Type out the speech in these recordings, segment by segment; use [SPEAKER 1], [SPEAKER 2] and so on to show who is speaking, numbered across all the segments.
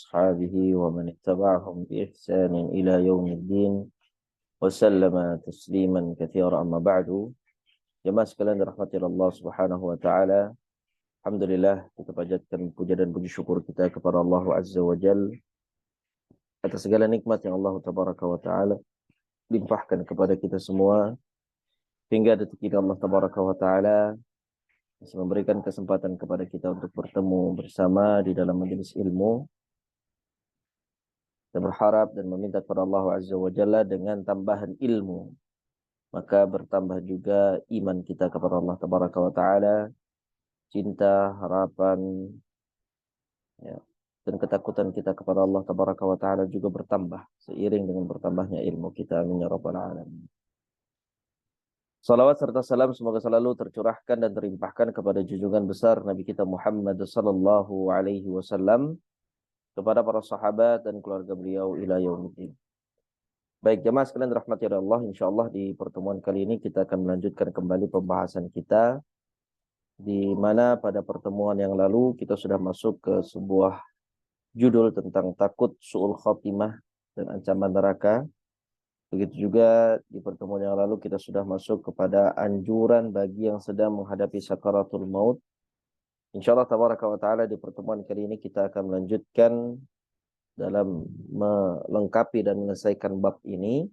[SPEAKER 1] وأصحابه ومن اتبعهم بإحسان إلى يوم الدين وسلم تسليما كثيرا أما بعد. Jemaah sekalian dirahmati Allah Subhanahu wa taala. Alhamdulillah, kita panjatkan puja dan puji syukur kita kepada Allah Azza wa Jal atas segala nikmat yang Allah Tabaraka wa taala limpahkan kepada kita semua hingga detik ini. Allah Tabaraka wa taala masih memberikan kesempatan kepada kita untuk bertemu bersama di dalam majelis ilmu. Kita berharap dan meminta kepada Allah Azza wa Jalla dengan tambahan ilmu, maka bertambah juga iman kita kepada Allah Tabaraka wa taala, cinta, harapan, ya, dan ketakutan kita kepada Allah Tabaraka wa taala juga bertambah seiring dengan bertambahnya ilmu kita. Amin ya rabbal alamin. Salawat serta salam semoga selalu tercurahkan dan terimpahkan kepada junjungan besar Nabi kita Muhammad sallallahu alaihi wasallam, kepada para sahabat dan keluarga beliau ila yaumiddin. Baik jemaah sekalian rahmati Allah, insyaallah di pertemuan kali ini kita akan melanjutkan kembali pembahasan kita, di mana pada pertemuan yang lalu kita sudah masuk ke sebuah judul tentang takut su'ul khatimah dan ancaman neraka. Begitu juga di pertemuan yang lalu kita sudah masuk kepada anjuran bagi yang sedang menghadapi sakaratul maut. Insyaallah tabaraka wa taala di pertemuan kali ini kita akan melanjutkan dalam melengkapi dan menyelesaikan bab ini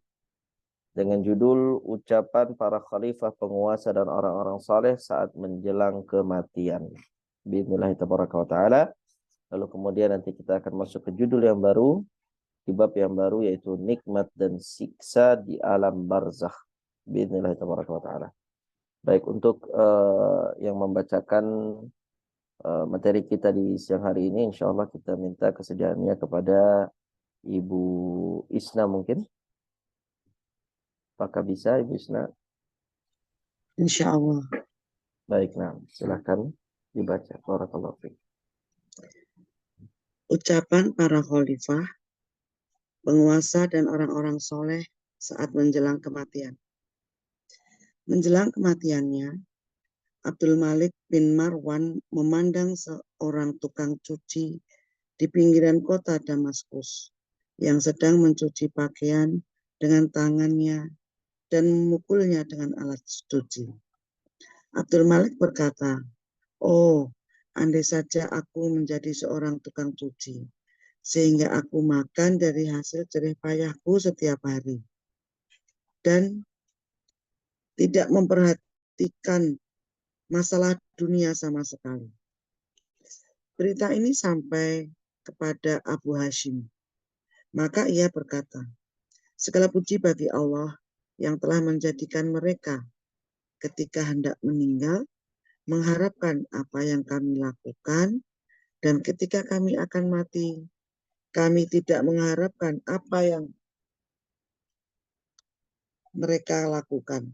[SPEAKER 1] dengan judul ucapan para khalifah, penguasa dan orang-orang saleh saat menjelang kematian. Bismillah tabaraka wa taala. Lalu kemudian nanti kita akan masuk ke judul yang baru, di bab yang baru, yaitu nikmat dan siksa di alam barzakh. Bismillah tabaraka wa taala. Baik, untuk yang membacakan materi kita di siang hari ini, insyaallah kita minta kesediaannya kepada Ibu Isna mungkin. Apakah bisa Ibu Isna?
[SPEAKER 2] Insyaallah.
[SPEAKER 1] Baik, nah silahkan dibaca. Barakallahu fiik.
[SPEAKER 2] Ucapan para khalifah, penguasa dan orang-orang soleh saat menjelang kematian. Menjelang kematiannya, Abdul Malik bin Marwan memandang seorang tukang cuci di pinggiran kota Damaskus yang sedang mencuci pakaian dengan tangannya dan memukulnya dengan alat cuci. Abdul Malik berkata, "Oh, andai saja aku menjadi seorang tukang cuci, sehingga aku makan dari hasil jerih payahku setiap hari dan tidak memperhatikan masalah dunia sama sekali." Berita ini sampai kepada Abu Hashim. Maka ia berkata, "Segala puji bagi Allah yang telah menjadikan mereka ketika hendak meninggal mengharapkan apa yang kami lakukan, dan ketika kami akan mati, kami tidak mengharapkan apa yang mereka lakukan."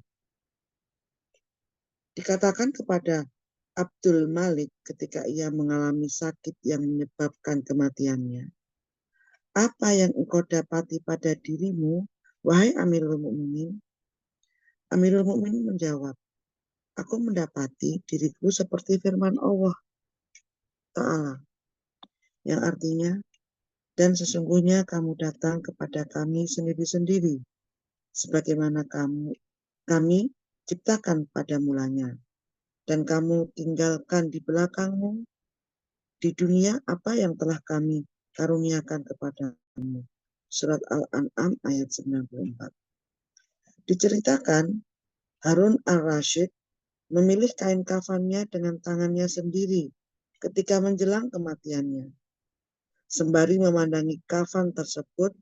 [SPEAKER 2] Dikatakan kepada Abdul Malik ketika ia mengalami sakit yang menyebabkan kematiannya, "Apa yang engkau dapati pada dirimu, wahai Amirul Mukminin?" Amirul Mukminin menjawab, "Aku mendapati diriku seperti firman Allah Ta'ala, yang artinya, dan sesungguhnya kamu datang kepada kami sendiri-sendiri, sebagaimana kami ciptakan pada mulanya, dan kamu tinggalkan di belakangmu di dunia apa yang telah kami karuniakan kepadamu." Surat Al-An'am ayat 94. Diceritakan, Harun al-Rashid memilih kain kafannya dengan tangannya sendiri ketika menjelang kematiannya. Sembari memandangi kafan tersebut,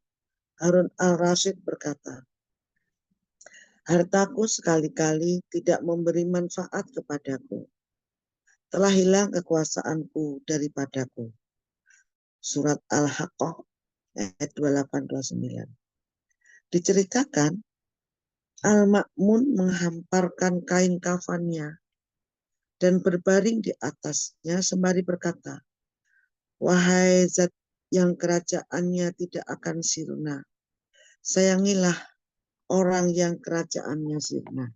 [SPEAKER 2] Harun al-Rashid berkata, "Hartaku sekali-kali tidak memberi manfaat kepadaku. Telah hilang kekuasaanku daripadaku." Surat Al-Haqqah ayat 28-29. Diceritakan, Al-Ma'mun menghamparkan kain kafannya dan berbaring di atasnya sembari berkata, "Wahai zat yang kerajaannya tidak akan sirna, sayangilah orang yang kerajaannya sirna."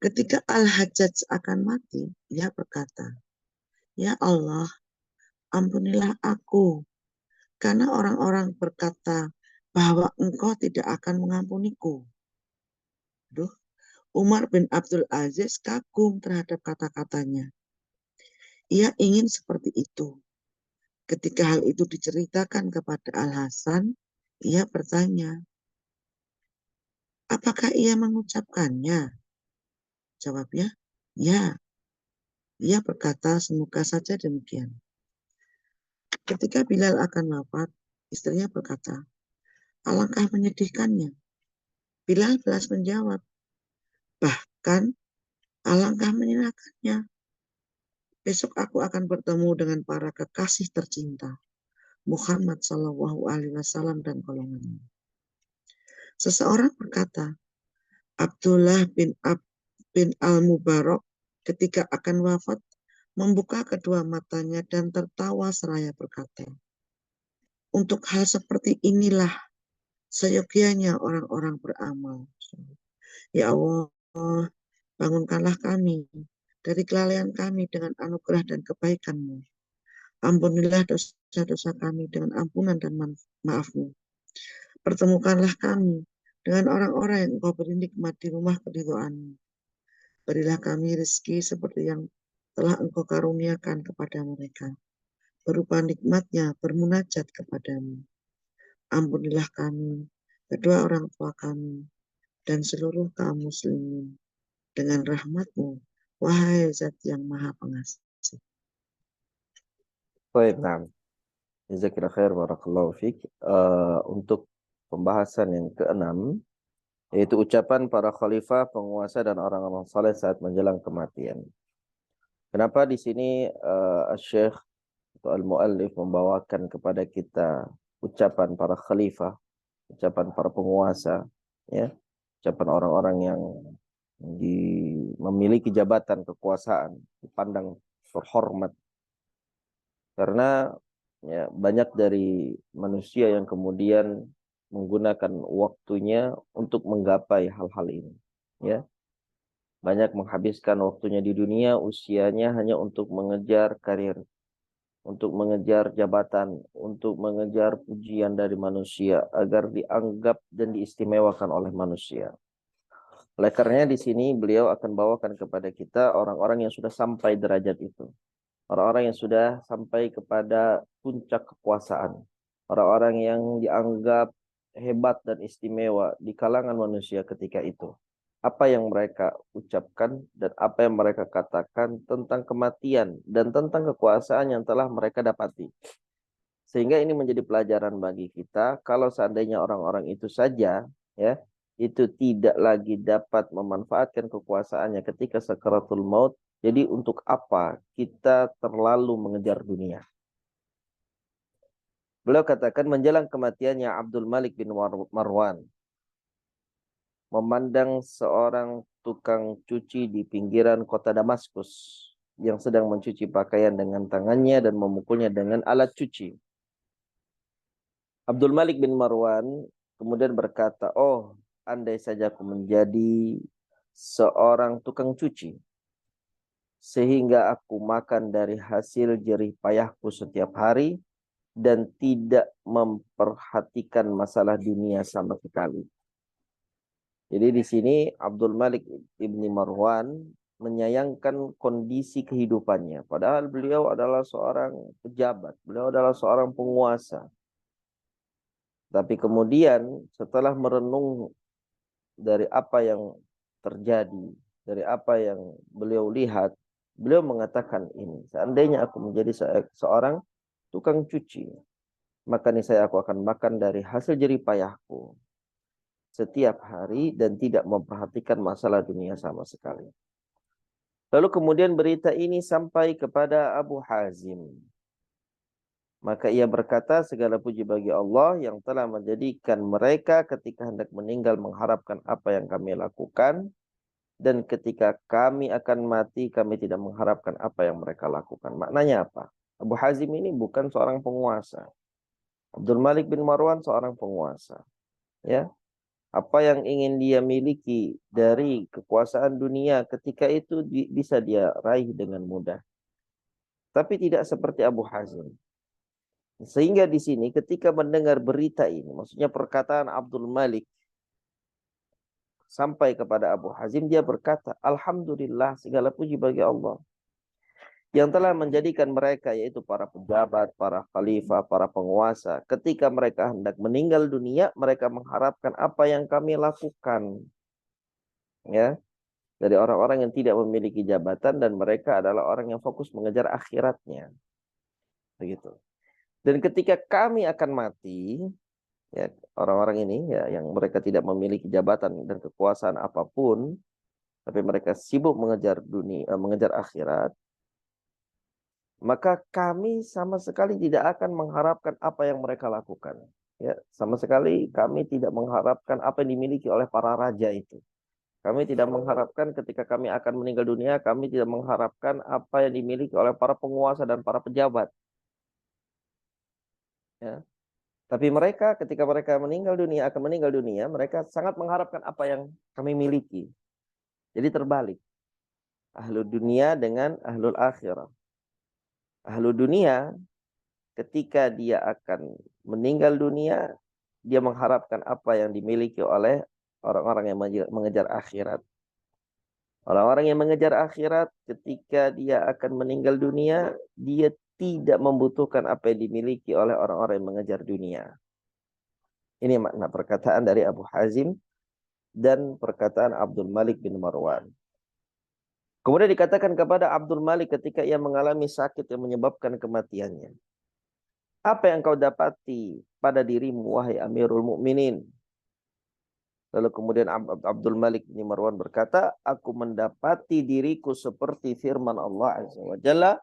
[SPEAKER 2] Ketika Al-Hajjaj akan mati, ia berkata, "Ya Allah, ampunilah aku, karena orang-orang berkata bahwa engkau tidak akan mengampuniku. Aduh, Umar bin Abdul Aziz kagum terhadap kata-katanya. Ia ingin seperti itu. Ketika hal itu diceritakan kepada Al-Hasan, ia bertanya, apakah ia mengucapkannya? Jawabnya, ya. Ia berkata, semoga saja demikian. Ketika Bilal akan wafat, istrinya berkata, alangkah menyedihkannya. Bilal balas menjawab, bahkan alangkah menyenangkannya. Besok aku akan bertemu dengan para kekasih tercinta, Muhammad Shallallahu Alaihi Wasallam dan golongannya. Seseorang berkata, Abdullah bin Al-Mubarak ketika akan wafat membuka kedua matanya dan tertawa seraya berkata, untuk hal seperti inilah seyogianya orang-orang beramal. Ya Allah, bangunkanlah kami dari kelalaian kami dengan anugerah dan kebaikan-Mu. Ampunilah dosa-dosa kami dengan ampunan dan maaf-Mu. Pertemukanlah kami dengan orang-orang yang Engkau beri nikmat di rumah keridhaan-Mu. Berilah kami rezeki seperti yang telah Engkau karuniakan kepada mereka, berupa nikmatnya bermunajat kepadamu. Ampunilah kami, kedua orang tua kami, dan seluruh kaum muslimin dengan rahmat-Mu, wahai Zat yang Maha Pengasih.
[SPEAKER 1] Baik, nah. Jazakallahu khair, barakallahu fiik. Untuk pembahasan yang keenam, yaitu ucapan para khalifah, penguasa dan orang-orang saleh saat menjelang kematian. Kenapa di sini Syekh atau Al-Muallif membawakan kepada kita ucapan para khalifah, ucapan para penguasa, ya, ucapan orang-orang yang memiliki jabatan kekuasaan, dipandang terhormat. Karena ya, banyak dari manusia yang kemudian menggunakan waktunya untuk menggapai hal-hal ini. Ya, banyak menghabiskan waktunya di dunia, usianya hanya untuk mengejar karir, untuk mengejar jabatan, untuk mengejar pujian dari manusia agar dianggap dan diistimewakan oleh manusia. Oleh karenanya di sini beliau akan bawakan kepada kita orang-orang yang sudah sampai derajat itu. Orang-orang yang sudah sampai kepada puncak kekuasaan. Orang-orang yang dianggap hebat dan istimewa di kalangan manusia ketika itu. Apa yang mereka ucapkan dan apa yang mereka katakan tentang kematian dan tentang kekuasaan yang telah mereka dapati. Sehingga ini menjadi pelajaran bagi kita, kalau seandainya orang-orang itu saja, ya, itu tidak lagi dapat memanfaatkan kekuasaannya ketika sakaratul maut, jadi untuk apa kita terlalu mengejar dunia? Beliau katakan menjelang kematiannya Abdul Malik bin Marwan, memandang seorang tukang cuci di pinggiran kota Damaskus yang sedang mencuci pakaian dengan tangannya dan memukulnya dengan alat cuci. Abdul Malik bin Marwan kemudian berkata, oh, andai saja aku menjadi seorang tukang cuci, sehingga aku makan dari hasil jerih payahku setiap hari, dan tidak memperhatikan masalah dunia sama sekali. Jadi di sini Abdul Malik ibni Marwan menyayangkan kondisi kehidupannya. Padahal beliau adalah seorang pejabat, beliau adalah seorang penguasa. Tapi kemudian setelah merenung dari apa yang terjadi, dari apa yang beliau lihat, beliau mengatakan ini, seandainya aku menjadi seorang tukang cuci, maka niscaya aku akan makan dari hasil jerih payahku setiap hari dan tidak memperhatikan masalah dunia sama sekali. Lalu kemudian berita ini sampai kepada Abu Hazim. Maka ia berkata, segala puji bagi Allah yang telah menjadikan mereka ketika hendak meninggal mengharapkan apa yang kami lakukan, dan ketika kami akan mati kami tidak mengharapkan apa yang mereka lakukan. Maknanya apa? Abu Hazim ini bukan seorang penguasa. Abdul Malik bin Marwan seorang penguasa. Ya, apa yang ingin dia miliki dari kekuasaan dunia ketika itu bisa dia raih dengan mudah. Tapi tidak seperti Abu Hazim. Sehingga di sini ketika mendengar berita ini, maksudnya perkataan Abdul Malik sampai kepada Abu Hazim, dia berkata, Alhamdulillah, segala puji bagi Allah yang telah menjadikan mereka, yaitu para pejabat, para khalifah, para penguasa, ketika mereka hendak meninggal dunia, mereka mengharapkan apa yang kami lakukan, ya, dari orang-orang yang tidak memiliki jabatan dan mereka adalah orang yang fokus mengejar akhiratnya, begitu. Dan ketika kami akan mati, ya, orang-orang ini, ya, yang mereka tidak memiliki jabatan dan kekuasaan apapun, tapi mereka sibuk mengejar dunia, mengejar akhirat, maka kami sama sekali tidak akan mengharapkan apa yang mereka lakukan. Ya, sama sekali kami tidak mengharapkan apa yang dimiliki oleh para raja itu. Kami tidak mengharapkan ketika kami akan meninggal dunia, kami tidak mengharapkan apa yang dimiliki oleh para penguasa dan para pejabat. Ya. Tapi mereka ketika mereka akan meninggal dunia, mereka sangat mengharapkan apa yang kami miliki. Jadi terbalik. Ahlul dunia dengan ahlul akhirah. Ahlul dunia ketika dia akan meninggal dunia, dia mengharapkan apa yang dimiliki oleh orang-orang yang mengejar akhirat. Orang-orang yang mengejar akhirat ketika dia akan meninggal dunia, dia tidak membutuhkan apa yang dimiliki oleh orang-orang yang mengejar dunia. Ini makna perkataan dari Abu Hazim dan perkataan Abdul Malik bin Marwan. Kemudian dikatakan kepada Abdul Malik ketika ia mengalami sakit yang menyebabkan kematiannya. Apa yang kau dapati pada dirimu, wahai Amirul Mukminin? Lalu kemudian Abdul Malik bin Marwan berkata, aku mendapati diriku seperti firman Allah Azza wa Jalla,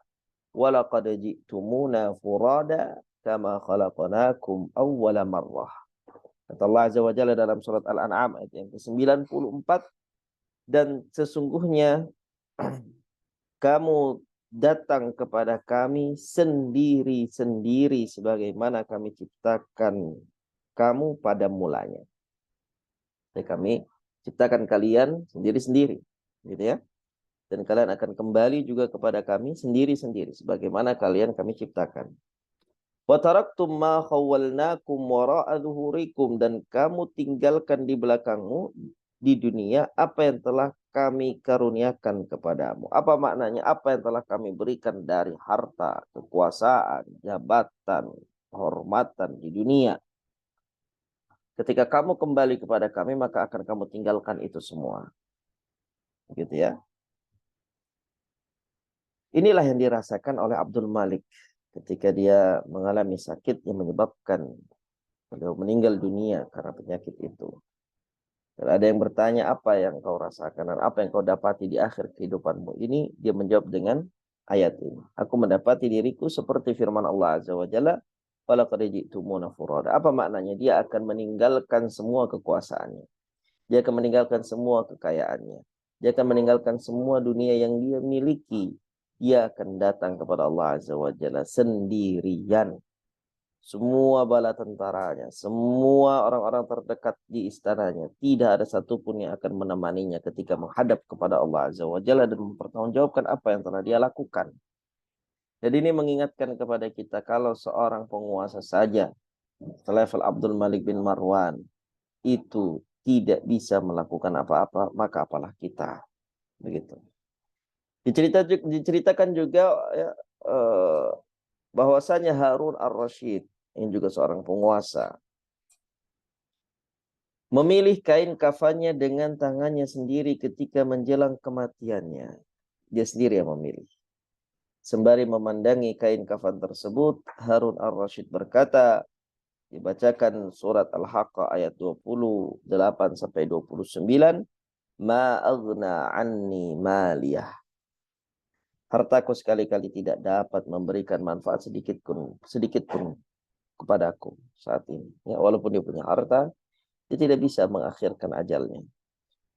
[SPEAKER 1] وَلَقَدْ جِئْتُمُونَا فُرَادًا كَمَا خَلَقْنَاكُمْ أَوَّلَ مَرَّةٍ. Kata Allah Azza wa Jalla dalam surat Al-An'am ayat yang ke-94, dan sesungguhnya kamu datang kepada kami sendiri-sendiri sebagaimana kami ciptakan kamu pada mulanya. Jadi kami ciptakan kalian sendiri-sendiri, gitu ya. Dan kalian akan kembali juga kepada kami sendiri-sendiri sebagaimana kalian kami ciptakan. Wa taraktum ma khawwalnakum wara'a dhuhurikum, dan kamu tinggalkan di belakangmu di dunia apa yang telah kami karuniakan kepadamu. Apa maknanya? Apa yang telah kami berikan dari harta, kekuasaan, jabatan, kehormatan di dunia. Ketika kamu kembali kepada kami, maka akan kamu tinggalkan itu semua. Gitu ya. Inilah yang dirasakan oleh Abdul Malik ketika dia mengalami sakit yang menyebabkan beliau meninggal dunia karena penyakit itu. Dan ada yang bertanya, apa yang kau rasakan dan apa yang kau dapati di akhir kehidupanmu ini? Dia menjawab dengan ayat ini. Aku mendapati diriku seperti firman Allah Azza wa Jalla, walaqad ji'tumuna furada. Apa maknanya? Dia akan meninggalkan semua kekuasaannya. Dia akan meninggalkan semua kekayaannya. Dia akan meninggalkan semua dunia yang dia miliki. Dia akan datang kepada Allah Azza wa Jalla sendirian. Semua bala tentaranya, semua orang-orang terdekat di istananya, tidak ada satupun yang akan menemaninya ketika menghadap kepada Allah Azza wa Jalla dan mempertanggungjawabkan apa yang telah dia lakukan. Jadi ini mengingatkan kepada kita, kalau seorang penguasa saja selevel Abdul Malik bin Marwan itu tidak bisa melakukan apa-apa, maka apalah kita. Begitu. Diceritakan juga ya, bahwasanya Harun ar-Rasyid yang juga seorang penguasa memilih kain kafannya dengan tangannya sendiri ketika menjelang kematiannya. Dia sendiri yang memilih. Sembari memandangi kain kafan tersebut, Harun ar-Rasyid berkata, dibacakan surat Al-Haqqah ayat 28 sampai 29, ma aghna anni maliyah. Hartaku sekali-kali tidak dapat memberikan manfaat sedikit pun kepadaku saat ini. Ya, walaupun dia punya harta, dia tidak bisa mengakhirkan ajalnya.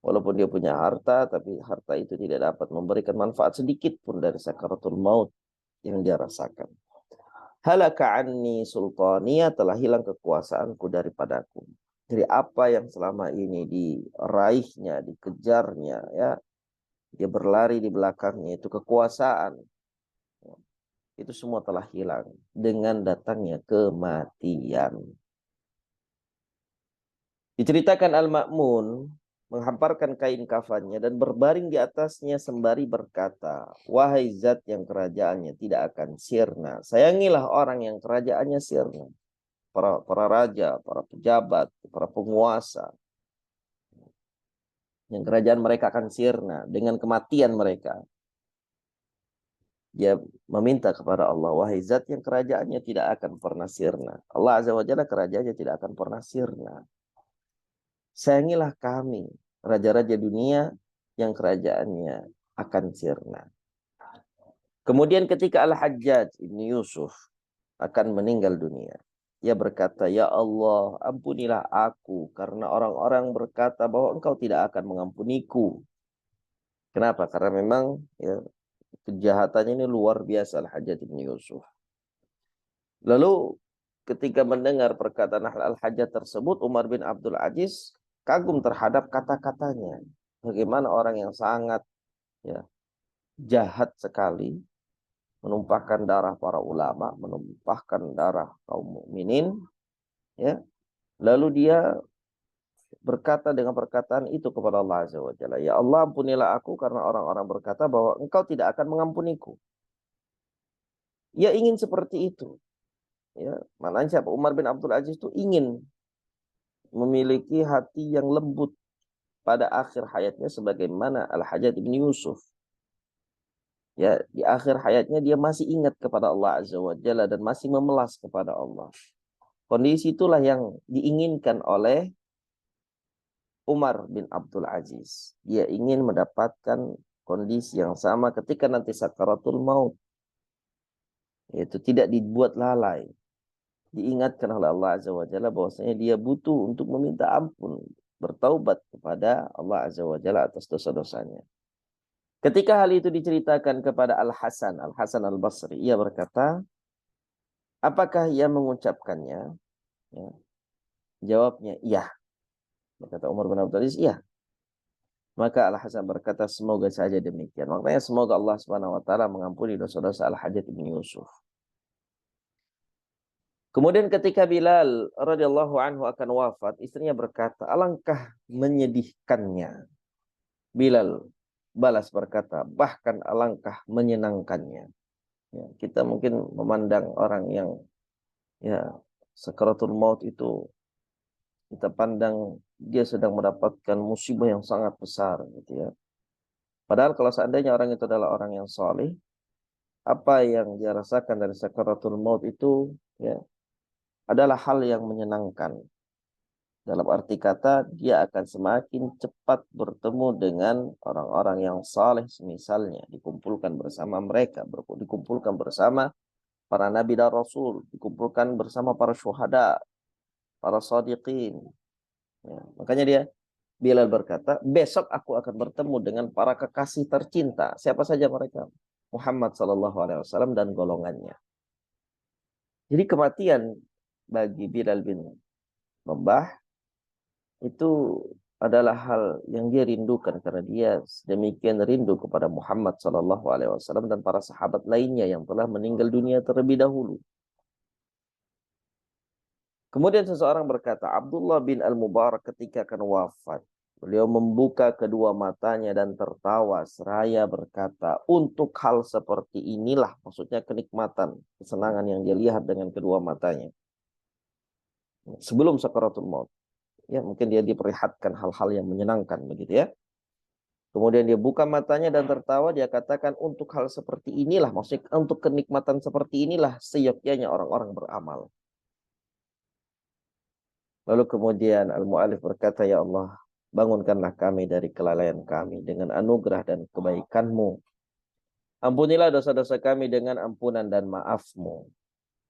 [SPEAKER 1] Walaupun dia punya harta, tapi harta itu tidak dapat memberikan manfaat sedikit pun dari sakaratul maut yang dia rasakan. Halaka anni sultaniya, telah hilang kekuasaanku daripadaku. Jadi apa yang selama ini diraihnya, dikejarnya, ya, dia berlari di belakangnya, itu kekuasaan. itu semua telah hilang dengan datangnya kematian. Diceritakan Al-Ma'mun menghamparkan kain kafannya dan berbaring di atasnya sembari berkata, wahai zat yang kerajaannya tidak akan sirna, sayangilah orang yang kerajaannya sirna. Para raja, para pejabat, para penguasa, yang kerajaan mereka akan sirna dengan kematian mereka. Dia meminta kepada Allah, wahai zat yang kerajaannya tidak akan pernah sirna. Allah Azza wa Jalla kerajaannya tidak akan pernah sirna. Sayangilah kami, raja-raja dunia yang kerajaannya akan sirna. Kemudian ketika Al-Hajjaj Ibn Yusuf akan meninggal dunia, ia berkata, ya Allah, ampunilah aku karena orang-orang berkata bahwa engkau tidak akan mengampuniku. Kenapa? Karena memang ya, kejahatannya ini luar biasa Al-Hajjaj Ibn Yusuf. Lalu ketika mendengar perkataan Al-Hajjaj tersebut, Umar bin Abdul Aziz kagum terhadap kata-katanya. Bagaimana orang yang sangat ya, jahat sekali, menumpahkan darah para ulama, menumpahkan darah kaum mukminin, ya. Lalu dia berkata dengan perkataan itu kepada Allah Azza wa Jalla, ya Allah, ampunilah aku karena orang-orang berkata bahwa engkau tidak akan mengampuniku. Ia ingin seperti itu. Ya, maknanya siapa? Umar bin Abdul Aziz itu ingin memiliki hati yang lembut pada akhir hayatnya sebagaimana Al-Hajjaj bin Yusuf. Ya, di akhir hayatnya dia masih ingat kepada Allah Azza wa Jalla dan masih memelas kepada Allah. Kondisi itulah yang diinginkan oleh Umar bin Abdul Aziz. Dia ingin mendapatkan kondisi yang sama ketika nanti sakaratul maut. Yaitu tidak dibuat lalai. Diingatkan oleh Allah Azza wa Jalla bahwasanya dia butuh untuk meminta ampun, bertaubat kepada Allah Azza wa Jalla atas dosa-dosanya. Ketika hal itu diceritakan kepada Al-Hasan Al-Basri, ia berkata, apakah ia mengucapkannya? Ya. Jawabnya, iya. Berkata Umar bin Abdul Aziz, iya. Maka Al-Hasan berkata, semoga saja demikian. Makanya semoga Allah Subhanahu wa taala mengampuni dosa-dosa Al-Hajjaj bin Yusuf. Kemudian ketika Bilal radhiyallahu anhu akan wafat, istrinya berkata, alangkah menyedihkannya. Bilal balas berkata, bahkan alangkah menyenangkannya. Ya, kita mungkin memandang orang yang ya sakaratul maut itu, kita pandang dia sedang mendapatkan musibah yang sangat besar gitu ya. Padahal kalau seandainya orang itu adalah orang yang soleh, apa yang dia rasakan dari sakaratul maut itu ya adalah hal yang menyenangkan. Dalam arti kata, dia akan semakin cepat bertemu dengan orang-orang yang saleh semisalnya, dikumpulkan bersama mereka, dikumpulkan bersama para nabi dan rasul, dikumpulkan bersama para syuhada, para shadiqin. Ya, makanya dia Bilal berkata, besok aku akan bertemu dengan para kekasih tercinta. Siapa saja mereka? Muhammad sallallahu alaihi wasallam dan golongannya. Jadi kematian bagi Bilal bin Rabah itu adalah hal yang dia rindukan karena dia sedemikian rindu kepada Muhammad sallallahu alaihi wasallam dan para sahabat lainnya yang telah meninggal dunia terlebih dahulu. Kemudian seseorang berkata, Abdullah bin Al-Mubarak ketika akan wafat, beliau membuka kedua matanya dan tertawa seraya berkata, untuk hal seperti inilah, maksudnya kenikmatan, kesenangan yang dia lihat dengan kedua matanya sebelum sakaratul maut. Ya, mungkin dia diperlihatkan hal-hal yang menyenangkan begitu ya. Kemudian dia buka matanya dan tertawa, dia katakan untuk hal seperti inilah, maksudnya untuk kenikmatan seperti inilah seyogyanya orang-orang beramal. Lalu kemudian Al-Mu'alif berkata, ya Allah, bangunkanlah kami dari kelalaian kami dengan anugerah dan kebaikan-Mu. Ampunilah dosa-dosa kami dengan ampunan dan maaf-Mu.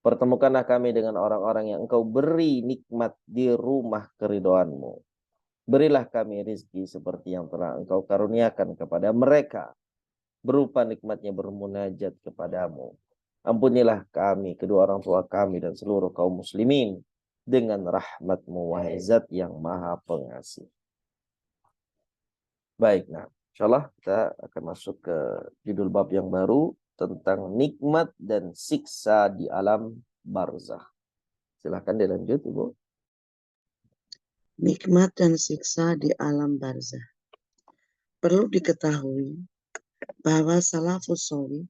[SPEAKER 1] Pertemukanlah kami dengan orang-orang yang Engkau beri nikmat di rumah keridhaan-Mu. Berilah kami rizki seperti yang telah Engkau karuniakan kepada mereka, berupa nikmatnya bermunajat kepadamu. Ampunilah kami, kedua orang tua kami, dan seluruh kaum muslimin dengan rahmat-Mu, wahai Zat yang maha pengasih. Baik, nah, insyaallah kita akan masuk ke judul bab yang baru, tentang nikmat dan siksa di alam barzah. Silahkan dilanjut, Ibu.
[SPEAKER 2] Nikmat dan siksa di alam barzah. Perlu diketahui bahwa salafus sholih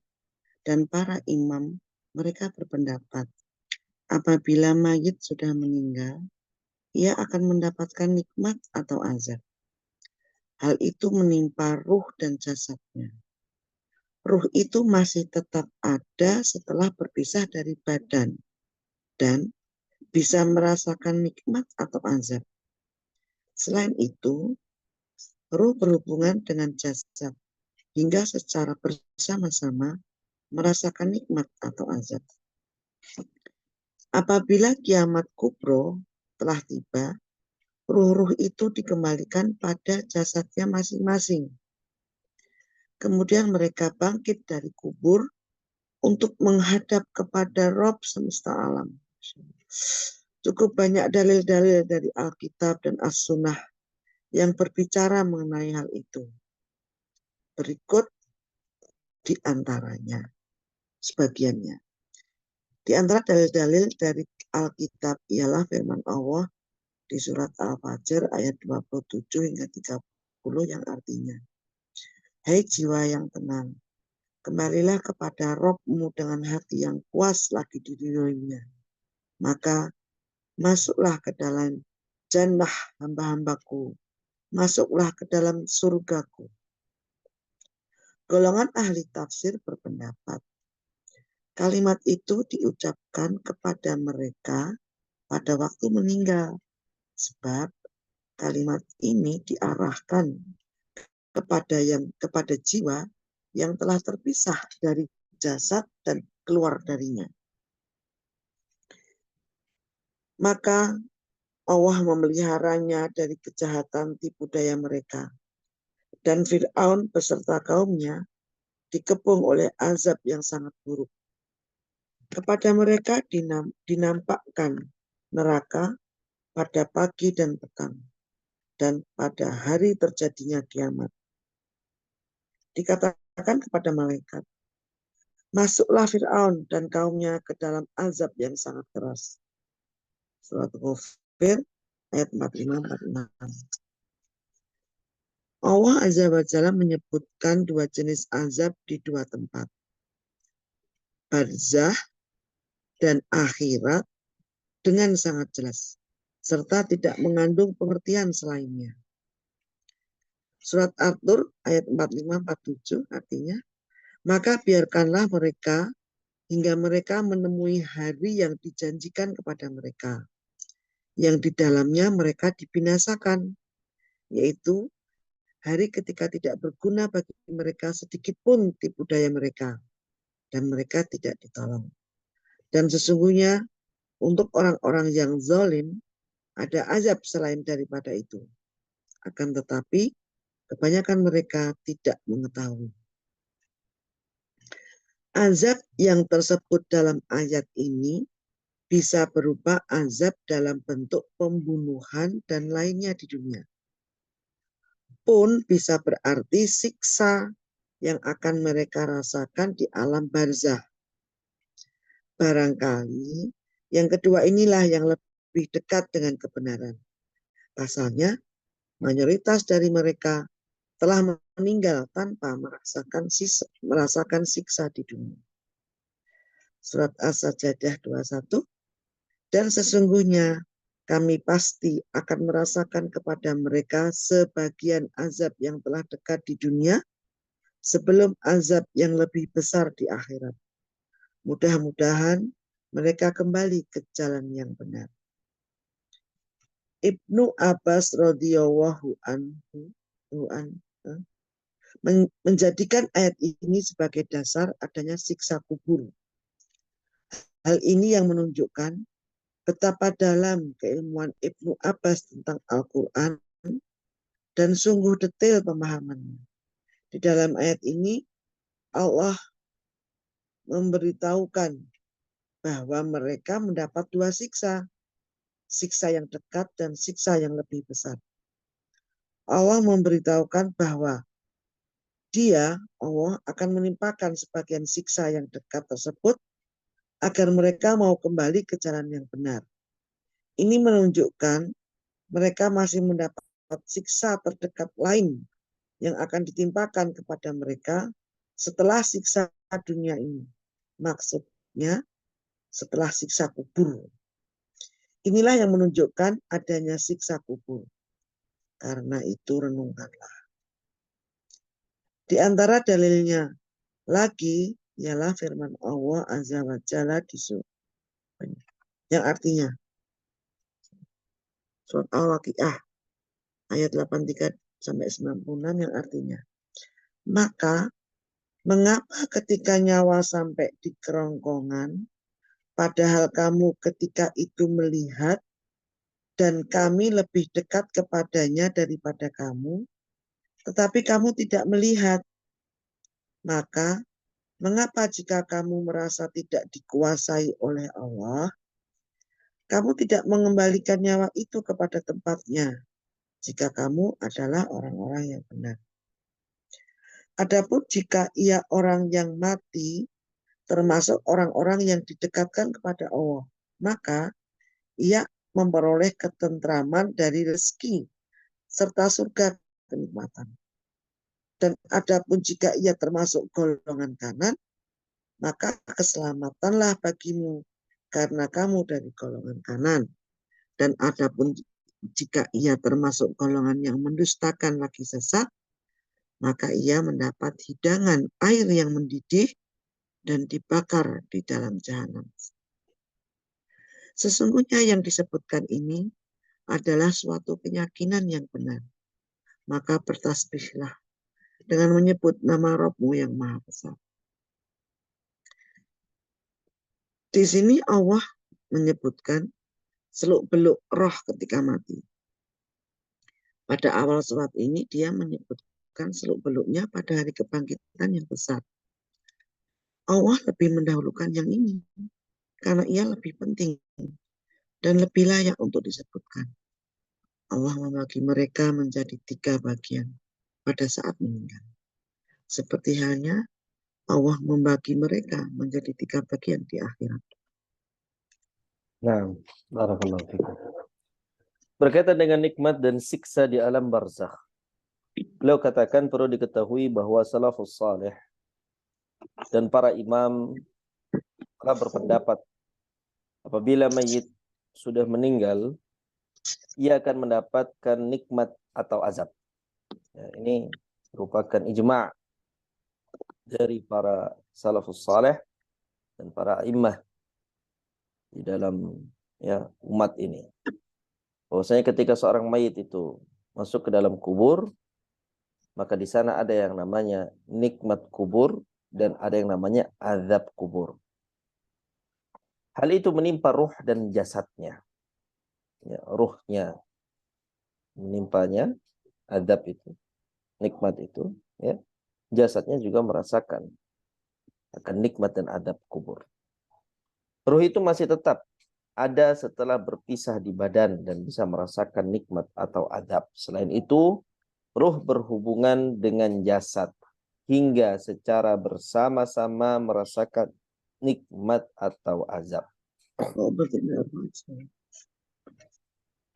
[SPEAKER 2] dan para imam mereka berpendapat apabila mayit sudah meninggal, ia akan mendapatkan nikmat atau azab. Hal itu menimpa ruh dan jasadnya. Ruh itu masih tetap ada setelah berpisah dari badan dan bisa merasakan nikmat atau azab. Selain itu, ruh berhubungan dengan jasad hingga secara bersama-sama merasakan nikmat atau azab. Apabila kiamat kubro telah tiba, ruh-ruh itu dikembalikan pada jasadnya masing-masing. Kemudian mereka bangkit dari kubur untuk menghadap kepada Rob semesta alam. Cukup banyak dalil-dalil dari Alkitab dan As-Sunnah yang berbicara mengenai hal itu. Berikut di antaranya, sebagiannya. Di antara dalil-dalil dari Alkitab ialah firman Allah di surat Al-Fajr ayat 27 hingga 30 yang artinya, hai jiwa yang tenang, kembalilah kepada Robmu dengan hati yang puas lagi diridhoinya. Maka masuklah ke dalam jannah hamba-hambaku, masuklah ke dalam surgaku. Golongan ahli tafsir berpendapat kalimat itu diucapkan kepada mereka pada waktu meninggal, sebab kalimat ini diarahkan kepada jiwa yang telah terpisah dari jasad dan keluar darinya. Maka Allah memeliharanya dari kejahatan tipu daya mereka. Dan Fir'aun beserta kaumnya dikepung oleh azab yang sangat buruk. Kepada mereka dinampakkan neraka pada pagi dan petang, dan pada hari terjadinya kiamat. Dikatakan kepada malaikat, masuklah Fir'aun dan kaumnya ke dalam azab yang sangat keras. Surat Ghafir ayat 45-46. Allah Azza wa Jalla menyebutkan dua jenis azab di dua tempat. Barzah dan akhirat dengan sangat jelas, serta tidak mengandung pengertian selainnya. Surat At-Tur ayat 45-47 artinya, maka biarkanlah mereka hingga mereka menemui hari yang dijanjikan kepada mereka, yang di dalamnya mereka dibinasakan, yaitu hari ketika tidak berguna bagi mereka sedikit pun tipu daya mereka, dan mereka tidak ditolong. Dan sesungguhnya untuk orang-orang yang zalim ada azab selain daripada itu. Akan tetapi kebanyakan mereka tidak mengetahui. Azab yang tersebut dalam ayat ini bisa berupa azab dalam bentuk pembunuhan dan lainnya di dunia. Pun bisa berarti siksa yang akan mereka rasakan di alam barzah. Barangkali yang kedua inilah yang lebih dekat dengan kebenaran. Pasalnya, mayoritas dari mereka telah meninggal tanpa merasakan siksa di dunia. Surat As-Sajdah 21, dan sesungguhnya kami pasti akan merasakan kepada mereka sebagian azab yang telah dekat di dunia sebelum azab yang lebih besar di akhirat. Mudah-mudahan mereka kembali ke jalan yang benar. Ibnu Abbas radhiyallahu anhu menjadikan ayat ini sebagai dasar adanya siksa kubur. Hal ini yang menunjukkan betapa dalam keilmuan Ibnu Abbas tentang Al-Quran dan sungguh detail pemahamannya. Di dalam ayat ini Allah memberitahukan bahwa mereka mendapat dua siksa. Siksa yang dekat dan siksa yang lebih besar. Allah memberitahukan bahwa Allah akan menimpakan sebagian siksa yang dekat tersebut agar mereka mau kembali ke jalan yang benar. Ini menunjukkan mereka masih mendapat siksa terdekat lain yang akan ditimpakan kepada mereka setelah siksa dunia ini. Maksudnya setelah siksa kubur. Inilah yang menunjukkan adanya siksa kubur. Karena itu renungkanlah. Di antara dalilnya lagi ialah firman Allah Azza wa Jalla di surah yang artinya surat Al-Waqiah ayat 83 sampai 96 yang artinya, maka mengapa ketika nyawa sampai di kerongkongan, padahal kamu ketika itu melihat dan kami lebih dekat kepadanya daripada kamu, tetapi kamu tidak melihat. Maka mengapa jika kamu merasa tidak dikuasai oleh Allah, kamu tidak mengembalikan nyawa itu kepada tempatnya jika kamu adalah orang-orang yang benar. Adapun jika ia orang yang mati, termasuk orang-orang yang didekatkan kepada Allah, maka ia memperoleh ketentraman dari rezeki serta surga kenikmatan. Dan adapun jika ia termasuk golongan kanan, maka keselamatanlah bagimu karena kamu dari golongan kanan. Dan adapun jika ia termasuk golongan yang mendustakan lagi sesat, maka ia mendapat hidangan air yang mendidih dan dibakar di dalam jahanam. Sesungguhnya yang disebutkan ini adalah suatu keyakinan yang benar. Maka bertasbihlah dengan menyebut nama Rabb-Mu yang Maha Besar. Di sini Allah menyebutkan seluk-beluk roh ketika mati. Pada awal surat ini dia menyebutkan seluk-beluknya pada hari kebangkitan yang besar. Allah lebih mendahulukan yang ini karena ia lebih penting dan lebih layak untuk disebutkan. Allah membagi mereka menjadi 3 bagian pada saat meninggal. Seperti halnya Allah membagi mereka menjadi 3 bagian di akhirat.
[SPEAKER 1] Nah, barakallahu fikum. Berkaitan dengan nikmat dan siksa di alam barzakh, beliau katakan perlu diketahui bahwa salafus salih dan para imam telah berpendapat apabila mayit sudah meninggal, ia akan mendapatkan nikmat atau azab. Ya, ini merupakan ijma' dari para salafus salih dan para imam di dalam umat ini. Bahwasanya ketika seorang mayit itu masuk ke dalam kubur, maka di sana ada yang namanya nikmat kubur dan ada yang namanya azab kubur. Hal itu menimpa ruh dan jasadnya. Ya, ruhnya menimpanya azab itu, nikmat itu, ya. Jasadnya juga merasakan akan nikmat dan azab kubur. Ruh itu masih tetap ada setelah berpisah di badan dan bisa merasakan nikmat atau azab. Selain itu, ruh berhubungan dengan jasad hingga secara bersama-sama merasakan nikmat atau azab.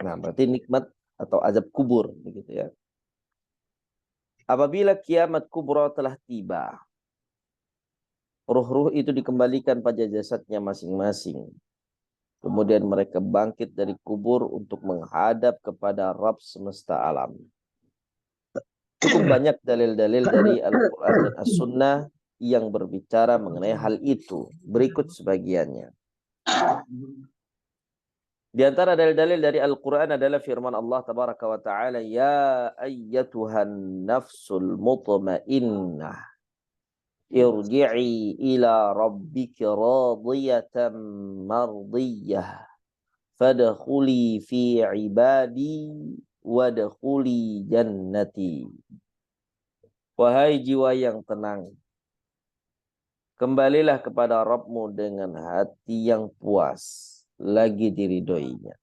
[SPEAKER 1] Nah, berarti nikmat atau azab kubur, begitu ya. Apabila kiamat kubra telah tiba, ruh-ruh itu dikembalikan pada jasadnya masing-masing. Kemudian mereka bangkit dari kubur untuk menghadap kepada Rabb semesta alam. Cukup banyak dalil-dalil dari Al-Quran dan As-Sunnah yang berbicara mengenai hal itu. Berikut sebagiannya. Di antara dalil-dalil dari Al-Quran adalah firman Allah Tabaraka wa Ta'ala, Ya ayyatuhan nafsul mutmainnah, irji'i ila rabbiki radiyatan mardiyah, fadkhuli fi ibadi, wadkhuli jannati. Wahai jiwa yang tenang, kembalilah kepada Rabb-Mu dengan hati yang puas, lagi diridhoinya.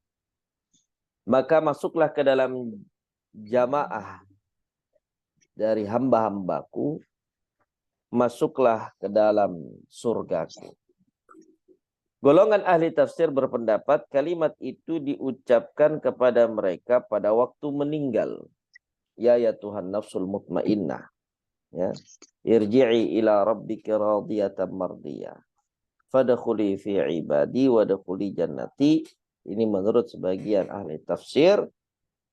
[SPEAKER 1] Maka masuklah ke dalam jamaah dari hamba-hambaku, masuklah ke dalam surgaku. Golongan ahli tafsir berpendapat kalimat itu diucapkan kepada mereka pada waktu meninggal. Ya Tuhan nafsul mutmainnah. Ya. Irji'i ila rabbika radiyatan mardiyah. Fadkhuli fi ibadi wadkhuli jannati. Ini menurut sebagian ahli tafsir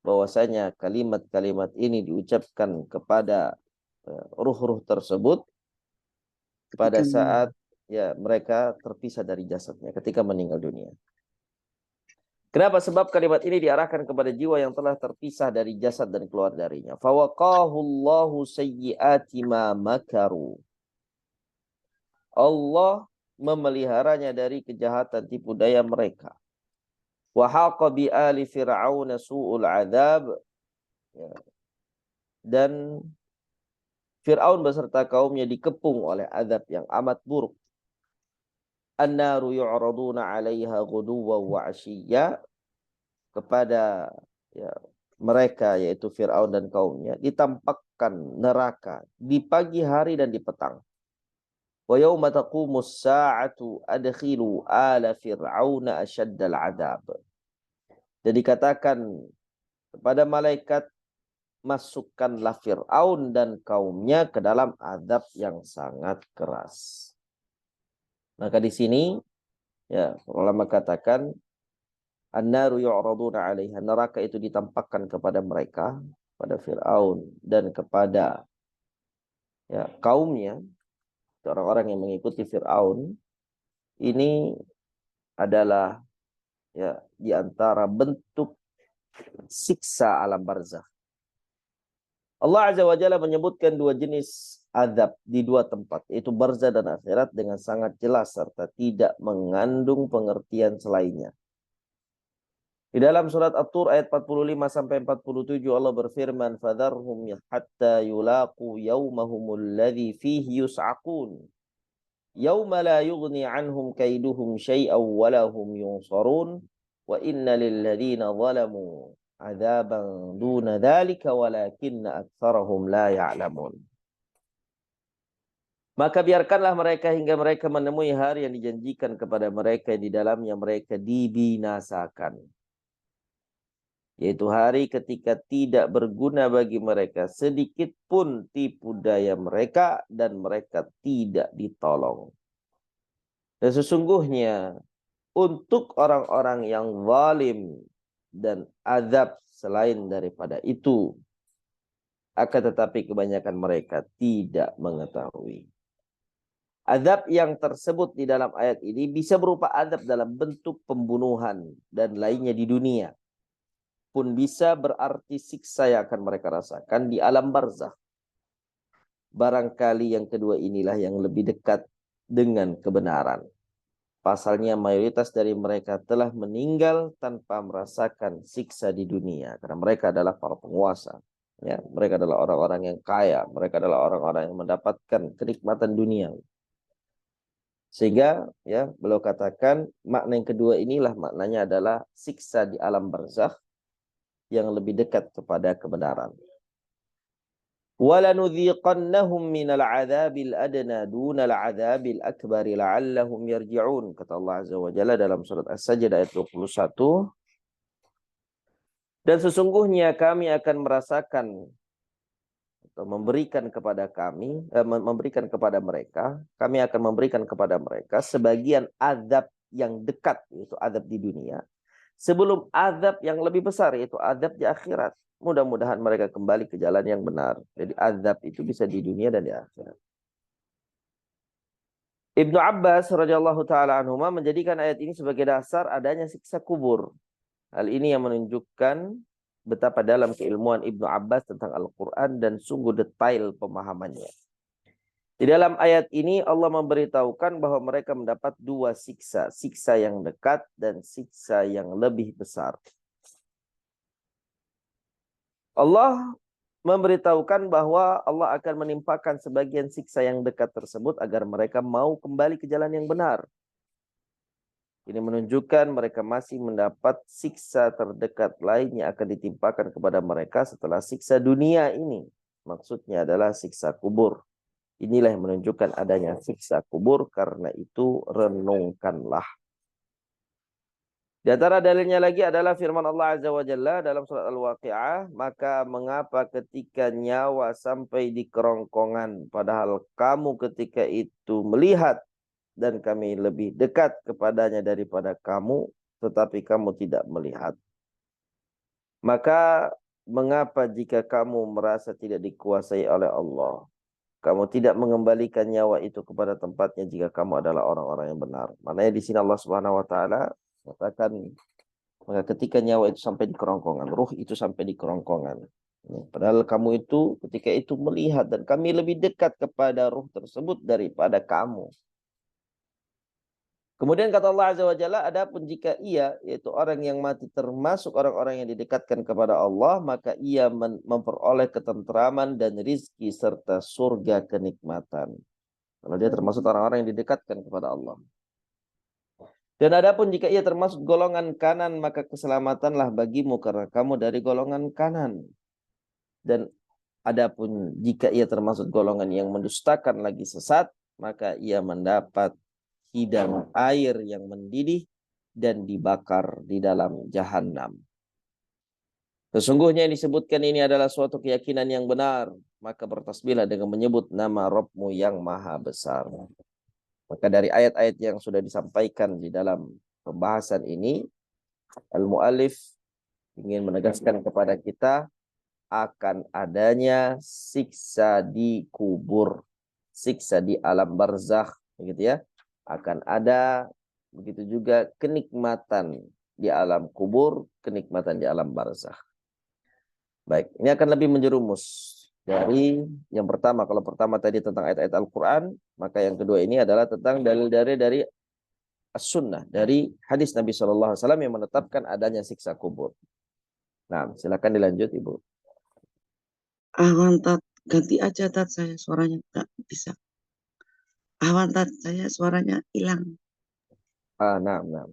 [SPEAKER 1] bahwasanya kalimat-kalimat ini diucapkan kepada ruh-ruh tersebut pada saat mereka terpisah dari jasadnya ketika meninggal dunia. Kenapa? Sebab kalimat ini diarahkan kepada jiwa yang telah terpisah dari jasad dan keluar darinya. Fawaqahu Allahu sayyiati ma makaru. Allah memeliharanya dari kejahatan tipu daya mereka. Wa haqa bi ali fir'aun su'ul adzab. Dan Fir'aun beserta kaumnya dikepung oleh azab yang amat buruk. An-naru yu'raduna 'alaiha ghuduwwan wa 'ashiyya, kepada mereka yaitu Fir'aun dan kaumnya ditampakkan neraka di pagi hari dan di petang. Wa yauma taqumus sa'atu adkhilu ala fir'auna asyaddal 'adzab. Dan dikatakan kepada malaikat, masukkanlah Fir'aun dan kaumnya ke dalam azab yang sangat keras. Maka di sini ulama katakan an-naru yu'raduna 'alaiha, neraka itu ditampakkan kepada mereka, pada Fir'aun dan kepada kaumnya, orang-orang yang mengikuti Fir'aun. Ini adalah di antara bentuk siksa alam barzakh. Allah Azza wa Jalla menyebutkan dua jenis azab di dua tempat, yaitu barzakh dan akhirat, dengan sangat jelas serta tidak mengandung pengertian selainnya. Di dalam surat At-Tur ayat 45 sampai 47 Allah berfirman, "Fadharhum hatta yulaqu yawmahum alladhi fihi yus'aqun. Yawma la yughni 'anhum kaiduhum syai'aw wa lahum yunsarun. Wa inna lil ladzina zalamu 'adzaban duna dzalika walakinna aktsarahum la ya'lamun." Maka biarkanlah mereka hingga mereka menemui hari yang dijanjikan kepada mereka, di dalamnya mereka dibinasakan. Yaitu hari ketika tidak berguna bagi mereka sedikit pun tipu daya mereka dan mereka tidak ditolong. Dan sesungguhnya untuk orang-orang yang zalim dan azab selain daripada itu, akan tetapi kebanyakan mereka tidak mengetahui. Azab yang tersebut di dalam ayat ini bisa berupa azab dalam bentuk pembunuhan dan lainnya di dunia, pun bisa berarti siksa yang akan mereka rasakan di alam barzakh. Barangkali yang kedua inilah yang lebih dekat dengan kebenaran. Pasalnya mayoritas dari mereka telah meninggal tanpa merasakan siksa di dunia, karena mereka adalah para penguasa. Mereka adalah orang-orang yang kaya, mereka adalah orang-orang yang mendapatkan kenikmatan dunia. Sehingga beliau katakan makna yang kedua inilah maknanya adalah siksa di alam barzakh yang lebih dekat kepada kebenaran. وَلَنُذِيقَنَّهُمْ مِنَ الْعَذَابِ الْأَدْنَى دُونَ الْعَذَابِ الْأَكْبَرِ لَعَلَّهُمْ يَرْجِعُونَ. Kata Allah Azza wa Jalla dalam surat As-Sajdah ayat 21. Dan sesungguhnya kami akan merasakan atau memberikan kepada mereka, kami akan memberikan kepada mereka sebagian azab yang dekat, yaitu azab di dunia, sebelum azab yang lebih besar, yaitu azab di akhirat. Mudah-mudahan mereka kembali ke jalan yang benar. Jadi azab itu bisa di dunia dan di akhirat. Ibnu Abbas radhiyallahu taala anhuma menjadikan ayat ini sebagai dasar adanya siksa kubur. Hal ini yang menunjukkan betapa dalam keilmuan Ibnu Abbas tentang Al-Quran dan sungguh detail pemahamannya. Di dalam ayat ini Allah memberitahukan bahwa mereka mendapat dua siksa. Siksa yang dekat dan siksa yang lebih besar. Allah memberitahukan bahwa Allah akan menimpakan sebagian siksa yang dekat tersebut agar mereka mau kembali ke jalan yang benar. Ini menunjukkan mereka masih mendapat siksa terdekat lain yang akan ditimpakan kepada mereka setelah siksa dunia ini. maksudnya adalah siksa kubur. Inilah yang menunjukkan adanya siksa kubur, karena itu renungkanlah. Di antara dalilnya lagi adalah firman Allah Azza wa Jalla dalam surat Al-Waqi'ah, maka mengapa ketika nyawa sampai di kerongkongan, padahal kamu ketika itu melihat dan kami lebih dekat kepadanya daripada kamu, tetapi kamu tidak melihat. Maka mengapa jika kamu merasa tidak dikuasai oleh Allah, kamu tidak mengembalikan nyawa itu kepada tempatnya jika kamu adalah orang-orang yang benar. Maknanya di sini Allah Subhanahu wa taala katakan, maka ketika nyawa itu sampai di kerongkongan, ruh itu sampai di kerongkongan. Padahal kamu itu ketika itu melihat dan kami lebih dekat kepada ruh tersebut daripada kamu. Kemudian kata Allah Azza wa Jalla, adapun jika ia, yaitu orang yang mati termasuk orang-orang yang didekatkan kepada Allah, maka ia memperoleh ketentraman dan rizki serta surga kenikmatan. Kalau dia termasuk orang-orang yang didekatkan kepada Allah. Dan adapun jika ia termasuk golongan kanan, maka keselamatanlah bagimu karena kamu dari golongan kanan. Dan adapun jika ia termasuk golongan yang mendustakan lagi sesat, maka ia mendapat hidangan air yang mendidih dan dibakar di dalam jahanam. Sesungguhnya yang disebutkan ini adalah suatu keyakinan yang benar, maka bertasbihlah dengan menyebut nama Rabbmu yang maha besar. Maka dari ayat-ayat yang sudah disampaikan di dalam pembahasan ini, al-mu'allif ingin menegaskan kepada kita akan adanya siksa di kubur, siksa di alam barzakh, begitu ya. Akan ada begitu juga kenikmatan di alam kubur, kenikmatan di alam barzakh. Baik, ini akan lebih menjerumus dari yang pertama. Kalau pertama tadi tentang ayat-ayat Al-Quran, maka yang kedua ini adalah tentang dalil-dalil dari as-sunnah, dari hadis Nabi SAW yang menetapkan adanya siksa kubur. Nah, silakan dilanjut Ibu.
[SPEAKER 2] Tat, ganti aja Tat, saya suaranya nggak bisa. Tat, saya suaranya hilang.
[SPEAKER 1] Nah.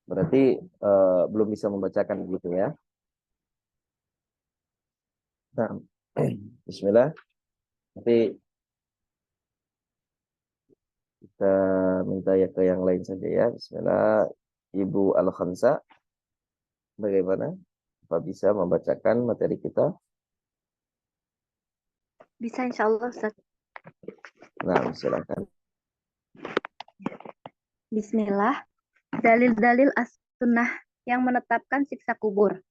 [SPEAKER 1] Berarti belum bisa membacakan begitu ya. Nah, bismillah. Nanti kita minta ya ke yang lain saja ya. Bismillah. Ibu Al-Khansa, bagaimana? Apa bisa membacakan materi kita?
[SPEAKER 3] Bisa insya Allah Ustaz.
[SPEAKER 1] Nah, silakan.
[SPEAKER 3] Bismillah. Dalil-dalil as-sunnah yang menetapkan siksa kubur.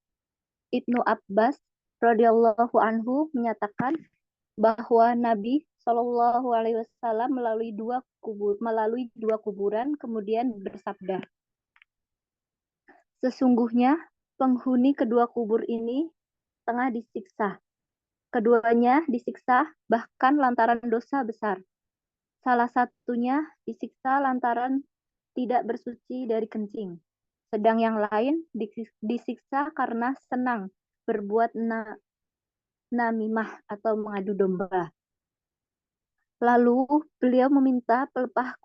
[SPEAKER 3] Ibnu Abbas radhiyallahu anhu menyatakan bahwa Nabi Shallallahu alaihi wasallam melalui dua kuburan kemudian bersabda, sesungguhnya penghuni kedua kubur ini tengah disiksa. Keduanya disiksa bahkan lantaran dosa besar. Salah satunya disiksa lantaran tidak bersuci dari kencing. Sedang yang lain disiksa karena senang berbuat namimah atau mengadu domba. Lalu beliau meminta pelepah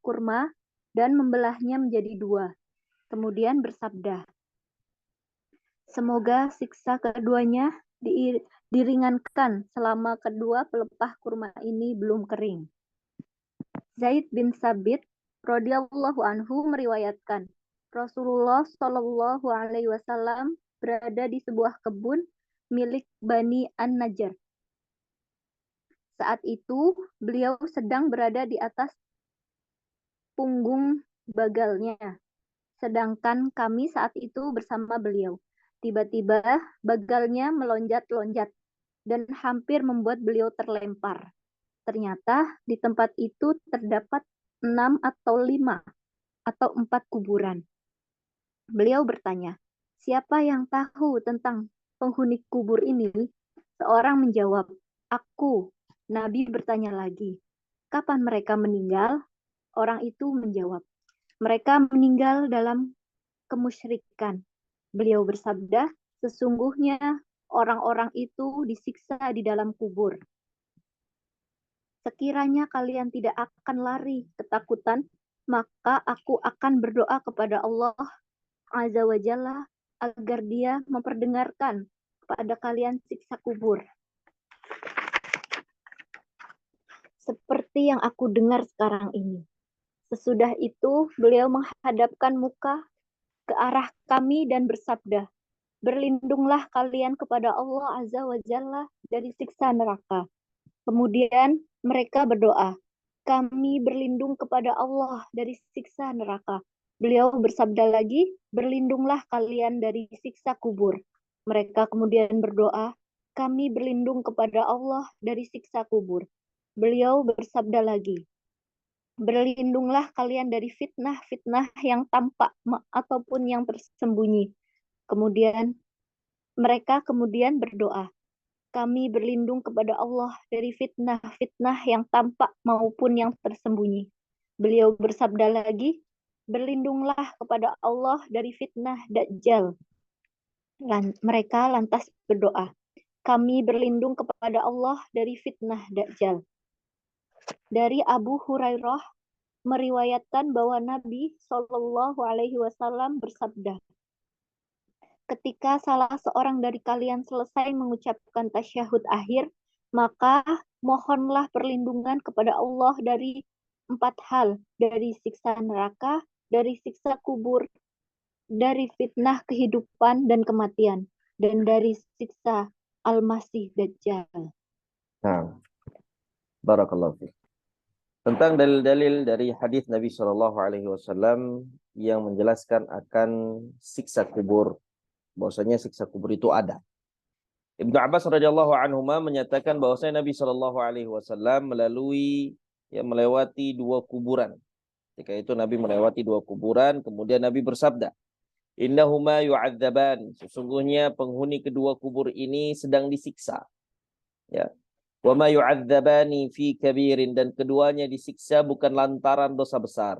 [SPEAKER 3] kurma dan membelahnya menjadi dua. Kemudian bersabda, semoga siksa keduanya diringankan selama kedua pelepah kurma ini belum kering. Zaid bin Sabit radhiyallahu anhu meriwayatkan, Rasulullah Shallallahu alaihi wasallam berada di sebuah kebun milik Bani An-Najjar. Saat itu beliau sedang berada di atas punggung bagalnya, sedangkan kami saat itu bersama beliau. Tiba-tiba bagalnya melonjat-lonjat dan hampir membuat beliau terlempar. Ternyata di tempat itu terdapat 6 atau 5 atau 4 kuburan. Beliau bertanya, siapa yang tahu tentang penghuni kubur ini? Seorang menjawab, aku. Nabi bertanya lagi, kapan mereka meninggal? Orang itu menjawab, mereka meninggal dalam kemusyrikan. Beliau bersabda, sesungguhnya orang-orang itu disiksa di dalam kubur. Sekiranya kalian tidak akan lari ketakutan, maka aku akan berdoa kepada Allah Azza wa Jalla agar Dia memperdengarkan kepada kalian siksa kubur. Seperti yang aku dengar sekarang ini. Sesudah itu, beliau menghadapkan muka ke arah kami dan bersabda, berlindunglah kalian kepada Allah Azza wa Jalla dari siksa neraka. Kemudian mereka berdoa, kami berlindung kepada Allah dari siksa neraka. Beliau bersabda lagi, berlindunglah kalian dari siksa kubur. Mereka kemudian berdoa, kami berlindung kepada Allah dari siksa kubur. Beliau bersabda lagi, berlindunglah kalian dari fitnah-fitnah yang tampak ataupun yang tersembunyi. Kemudian mereka kemudian berdoa, kami berlindung kepada Allah dari fitnah-fitnah yang tampak maupun yang tersembunyi. Beliau bersabda lagi, berlindunglah kepada Allah dari fitnah Dajjal. Mereka lantas berdoa, kami berlindung kepada Allah dari fitnah Dajjal. Dari Abu Hurairah meriwayatkan bahwa Nabi Shallallahu Alaihi Wasallam bersabda, ketika salah seorang dari kalian selesai mengucapkan tasyahud akhir, maka mohonlah perlindungan kepada Allah dari 4 hal, dari siksa neraka, dari siksa kubur, dari fitnah kehidupan dan kematian, dan dari siksa Al-Masih Dajjal.
[SPEAKER 1] Nah, barakallahu fiik. Tentang dalil-dalil dari hadis Nabi Shallallahu Alaihi Wasallam yang menjelaskan akan siksa kubur, bahwasanya siksa kubur itu ada. Ibnu Abbas radhiyallahu anhuma menyatakan bahwasanya Nabi Shallallahu Alaihi Wasallam melewati 2 kuburan. Ketika itu Nabi melewati 2 kuburan, kemudian Nabi bersabda, innahuma yu'adzaban, sesungguhnya penghuni kedua kubur ini sedang disiksa. Ya. Wa ma yu'adzabani fi kabirin, dan keduanya disiksa bukan lantaran dosa besar.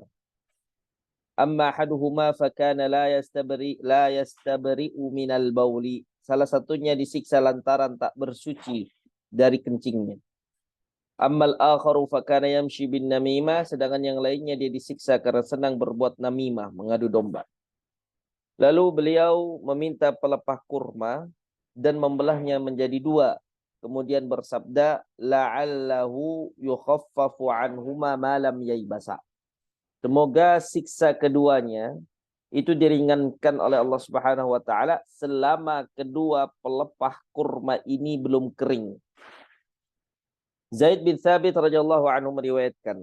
[SPEAKER 1] Amma ahaduhuma fakana la yastabri'u minal bauli. Salah satunya disiksa lantaran tak bersuci dari kencingnya. Ammal akharu fakana yamshi bin namimah, sedangkan yang lainnya dia disiksa karena senang berbuat namimah, mengadu domba. Lalu beliau meminta pelepah kurma dan membelahnya menjadi 2. Kemudian bersabda, la'allahu yukhaffafu anhuma ma lam yaybasa. Semoga siksa keduanya itu diringankan oleh Allah Subhanahu wa taala selama kedua pelepah kurma ini belum kering. Zaid bin Thabit radhiyallahu anhu meriwayatkan.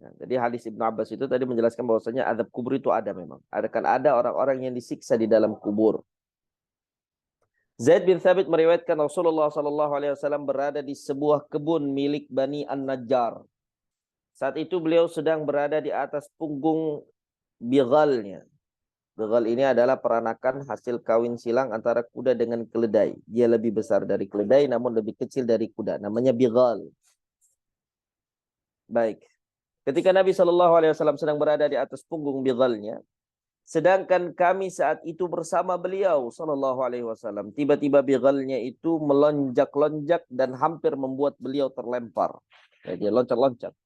[SPEAKER 1] Nah, jadi hadis Ibnu Abbas itu tadi menjelaskan bahwasanya azab kubur itu ada memang. Ada orang-orang yang disiksa di dalam kubur. Zaid bin Thabit meriwayatkan Rasulullah sallallahu alaihi wasallam berada di sebuah kebun milik Bani An-Najjar. Saat itu beliau sedang berada di atas punggung bighalnya. Bighal ini adalah peranakan hasil kawin silang antara kuda dengan keledai. Dia lebih besar dari keledai namun lebih kecil dari kuda. Namanya bighal. Baik. Ketika Nabi Shallallahu Alaihi Wasallam sedang berada di atas punggung bighalnya, sedangkan kami saat itu bersama beliau Shallallahu Alaihi Wasallam, tiba-tiba bighalnya itu melonjak-lonjak dan hampir membuat beliau terlempar. Ya, dia loncat-loncat.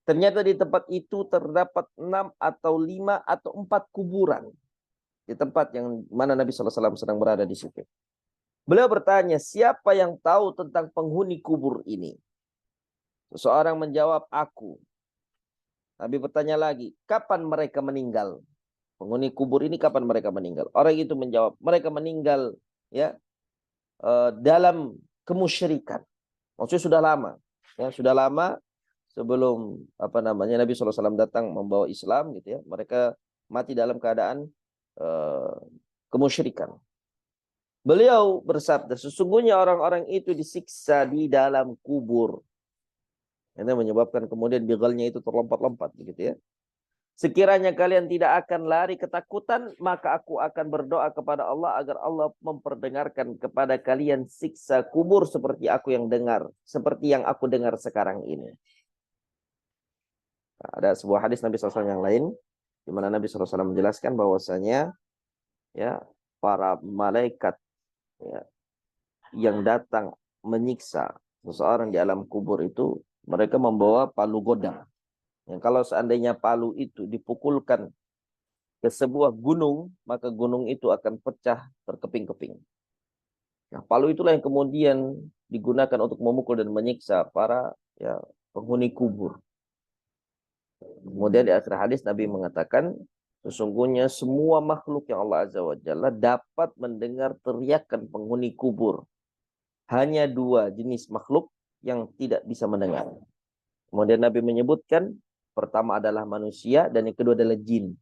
[SPEAKER 1] Ternyata di tempat itu terdapat 6 atau 5 atau 4 kuburan. Di tempat yang mana Nabi SAW sedang berada di situ. Beliau bertanya, siapa yang tahu tentang penghuni kubur ini? Seseorang menjawab, aku. Nabi bertanya lagi, kapan mereka meninggal? Penghuni kubur ini kapan mereka meninggal? Orang itu menjawab, mereka meninggal ya dalam kemusyrikan. Maksudnya sudah lama. Ya, sudah lama sebelum Nabi SAW datang membawa Islam gitu ya. Mereka mati dalam keadaan kemusyrikan. Beliau bersabda, sesungguhnya orang-orang itu disiksa di dalam kubur. Ini menyebabkan kemudian bighalnya itu terlompat-lompat begitu ya. Sekiranya kalian tidak akan lari ketakutan, maka aku akan berdoa kepada Allah agar Allah memperdengarkan kepada kalian siksa kubur seperti aku yang dengar, seperti yang aku dengar sekarang ini. Nah, ada sebuah hadis Nabi SAW yang lain, di mana Nabi SAW menjelaskan bahwasanya ya para malaikat ya, yang datang menyiksa seseorang di alam kubur itu, mereka membawa palu godam. Yang kalau seandainya palu itu dipukulkan ke sebuah gunung, maka gunung itu akan pecah berkeping-keping. Nah, palu itulah yang kemudian digunakan untuk memukul dan menyiksa para penghuni kubur. Kemudian di akhir hadis Nabi mengatakan, sesungguhnya semua makhluk yang Allah Azza wa Jalla dapat mendengar teriakan penghuni kubur. Hanya dua jenis makhluk yang tidak bisa mendengar. Kemudian Nabi menyebutkan, pertama adalah manusia dan yang kedua adalah jin.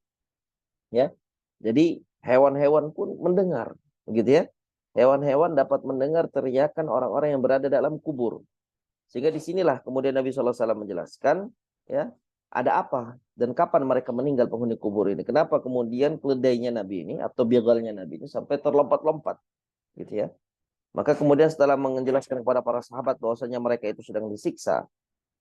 [SPEAKER 1] Ya, jadi hewan-hewan pun mendengar, begitu ya. Hewan-hewan dapat mendengar teriakan orang-orang yang berada dalam kubur. Sehingga disinilah kemudian Nabi SAW menjelaskan, ya, ada apa dan kapan mereka meninggal penghuni kubur ini. Kenapa kemudian keledainya Nabi ini atau bigalnya Nabi ini sampai terlompat-lompat, gitu ya. Maka kemudian setelah menjelaskan kepada para sahabat bahwasanya mereka itu sedang disiksa,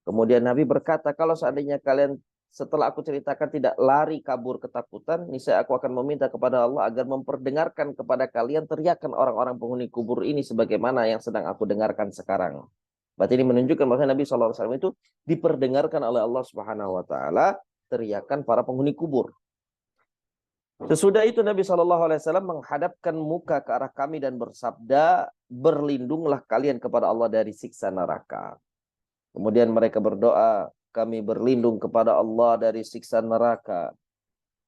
[SPEAKER 1] kemudian Nabi berkata, kalau seandainya kalian setelah aku ceritakan tidak lari kabur ketakutan, niscaya aku akan meminta kepada Allah agar memperdengarkan kepada kalian teriakan orang-orang penghuni kubur ini sebagaimana yang sedang aku dengarkan sekarang. Berarti ini menunjukkan bahwa Nabi SAW itu diperdengarkan oleh Allah Subhanahu Wa Taala teriakan para penghuni kubur. Sesudah itu Nabi SAW menghadapkan muka ke arah kami dan bersabda, berlindunglah kalian kepada Allah dari siksa neraka. Kemudian mereka berdoa, kami berlindung kepada Allah dari siksa neraka.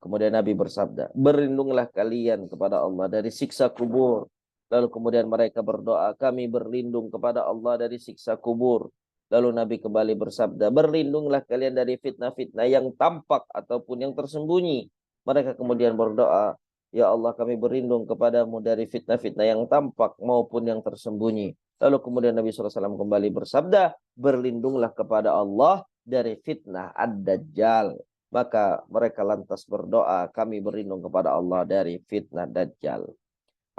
[SPEAKER 1] Kemudian Nabi bersabda, berlindunglah kalian kepada Allah dari siksa kubur. Lalu kemudian mereka berdoa, kami berlindung kepada Allah dari siksa kubur. Lalu Nabi kembali bersabda, berlindunglah kalian dari fitnah-fitnah yang tampak ataupun yang tersembunyi. Mereka kemudian berdoa, ya Allah kami berlindung kepadamu dari fitnah-fitnah yang tampak maupun yang tersembunyi. Lalu kemudian Nabi SAW kembali bersabda, berlindunglah kepada Allah dari fitnah ad-dajjal. Maka mereka lantas berdoa, kami berlindung kepada Allah dari fitnah dajjal.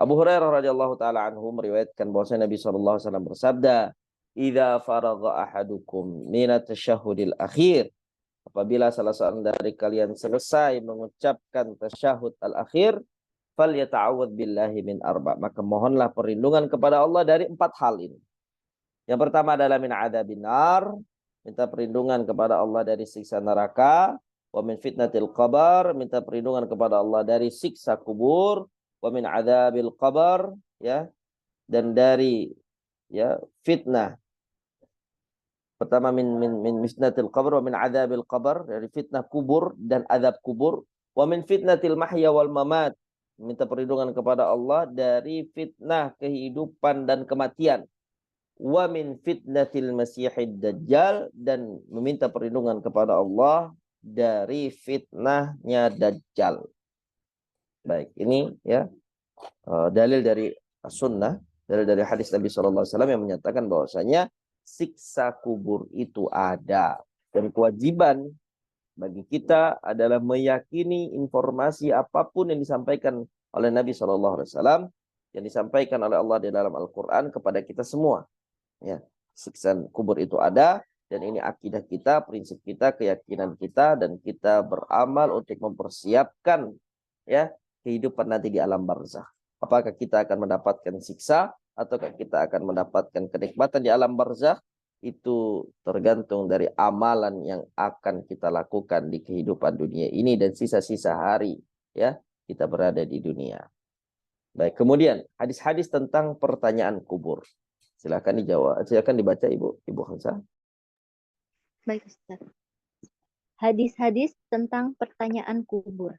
[SPEAKER 1] Abu Hurairah radhiyallahu taala anhu meriwayatkan bahwasanya Nabi SAW bersabda, "Idza faragha ahadukum minat tasyahhudil akhir." Apabila salah seorang dari kalian selesai mengucapkan tasyahud al-akhir, falyata'awwadz billahi min arba. Maka mohonlah perlindungan kepada Allah dari 4 hal ini. Yang pertama adalah min adzabin nar, minta perlindungan kepada Allah dari siksa neraka, wa min fitnatil qabr, minta perlindungan kepada Allah dari siksa kubur, wa min adzabil qabr, ya, dan dari fitnah. Pertama min fitnatil qabr wa min adzabil qabr, dari fitnah kubur dan azab kubur, wa min fitnatil mahya wal mamat, minta perlindungan kepada Allah dari fitnah kehidupan dan kematian. Wa min fitnatil masihid dajjal, dan meminta perlindungan kepada Allah dari fitnahnya dajjal. Baik, ini dalil dari sunnah, dalil dari hadis Nabi SAW yang menyatakan bahwasanya siksa kubur itu ada, dan kewajiban bagi kita adalah meyakini informasi apapun yang disampaikan oleh Nabi SAW, yang disampaikan oleh Allah di dalam Al-Quran kepada kita semua. Ya, siksa kubur itu ada, dan ini akidah kita, prinsip kita, keyakinan kita, dan kita beramal untuk mempersiapkan kehidupan nanti di alam barzakh. Apakah kita akan mendapatkan siksa ataukah kita akan mendapatkan kenikmatan di alam barzakh, itu tergantung dari amalan yang akan kita lakukan di kehidupan dunia ini dan sisa-sisa hari kita berada di dunia. Baik, kemudian hadis-hadis tentang pertanyaan kubur. Silakan dijawab, silakan dibaca Ibu Hansa.
[SPEAKER 3] Baik, Ustaz. Hadis-hadis tentang pertanyaan kubur.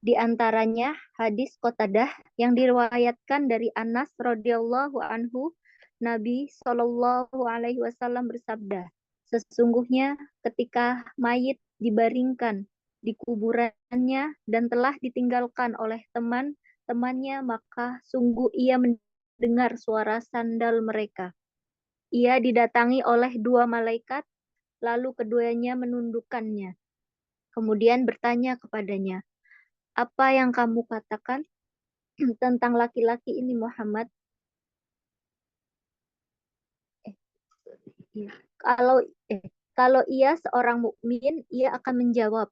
[SPEAKER 3] Di antaranya hadis Qatadah yang diriwayatkan dari Anas radhiyallahu anhu, Nabi Shallallahu alaihi wasallam bersabda, sesungguhnya ketika mayit dibaringkan di kuburannya dan telah ditinggalkan oleh teman-temannya, maka sungguh ia mendengar suara sandal mereka. Ia didatangi oleh 2 malaikat, lalu keduanya menundukkannya. Kemudian bertanya kepadanya, apa yang kamu katakan tentang laki-laki ini Muhammad? Kalau ia seorang mukmin, ia akan menjawab,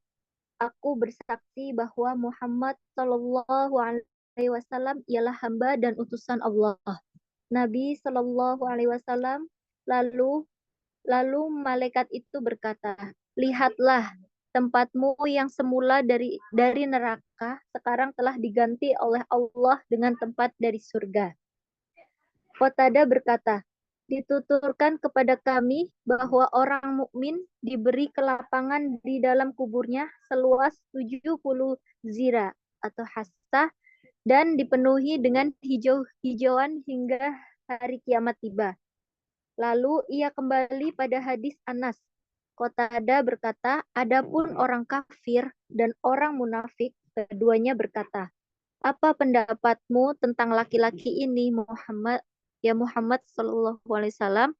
[SPEAKER 3] aku bersaksi bahwa Muhammad Shallallahu alaihi wasallam ialah hamba dan utusan Allah. Nabi Shallallahu alaihi wasallam lalu malaikat itu berkata, lihatlah, tempatmu yang semula dari neraka sekarang telah diganti oleh Allah dengan tempat dari surga. Qatadah berkata, dituturkan kepada kami bahwa orang mukmin diberi kelapangan di dalam kuburnya seluas 70 zira atau hasta dan dipenuhi dengan hijau-hijauan hingga hari kiamat tiba. Lalu ia kembali pada hadis Anas. Qatadah berkata, adapun orang kafir dan orang munafik, keduanya berkata, apa pendapatmu tentang laki-laki ini, Muhammad? Ya Muhammad Sallallahu Alaihi Wasallam.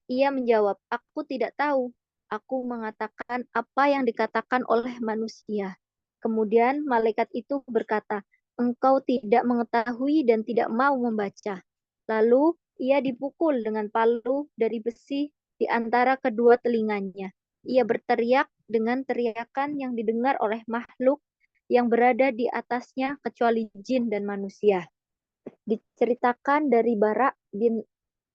[SPEAKER 3] Ia menjawab, aku tidak tahu. Aku mengatakan apa yang dikatakan oleh manusia. Kemudian malaikat itu berkata, engkau tidak mengetahui dan tidak mau membaca. Lalu ia dipukul dengan palu dari besi di antara kedua telinganya. Ia berteriak dengan teriakan yang didengar oleh makhluk yang berada di atasnya kecuali jin dan manusia. Diceritakan dari Bara bin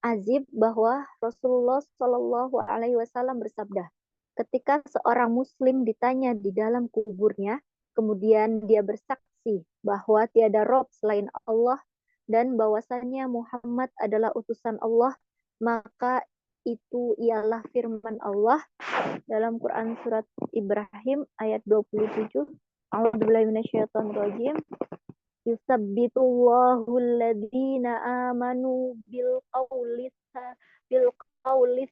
[SPEAKER 3] Azib bahwa Rasulullah Shallallahu Alaihi Wasallam bersabda, ketika seorang Muslim ditanya di dalam kuburnya, kemudian dia bersaksi bahwa tiada Rob selain Allah dan bahwasannya Muhammad adalah utusan Allah, maka itu ialah firman Allah dalam Quran surat Ibrahim ayat 27. A'udzubillahi minasyaitonirrajim. Yusabbitullahu alladhina amanu bil qawli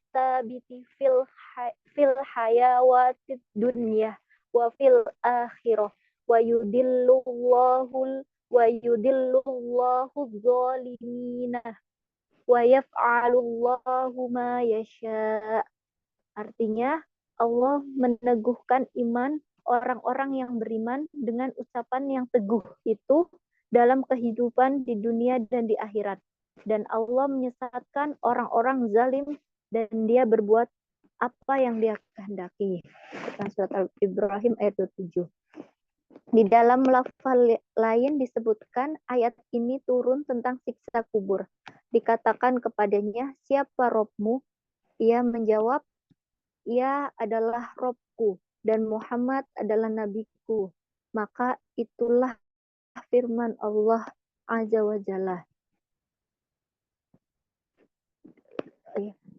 [SPEAKER 3] tsabiti fil hayawatid dunya wa fil akhirah wa yudillullahu zalimina wa yaf'alullahu ma yasha. Artinya Allah meneguhkan iman orang-orang yang beriman dengan ucapan yang teguh itu dalam kehidupan di dunia dan di akhirat. Dan Allah menyesatkan orang-orang zalim dan dia berbuat apa yang dia kehendaki. Surat Al-Ibrahim ayat 27. Di dalam lafal lain disebutkan ayat ini turun tentang siksa kubur. Dikatakan kepadanya, siapa Robmu? Ia menjawab, ia adalah Robku dan Muhammad adalah nabiku. Maka itulah firman Allah Azza wa Jalla.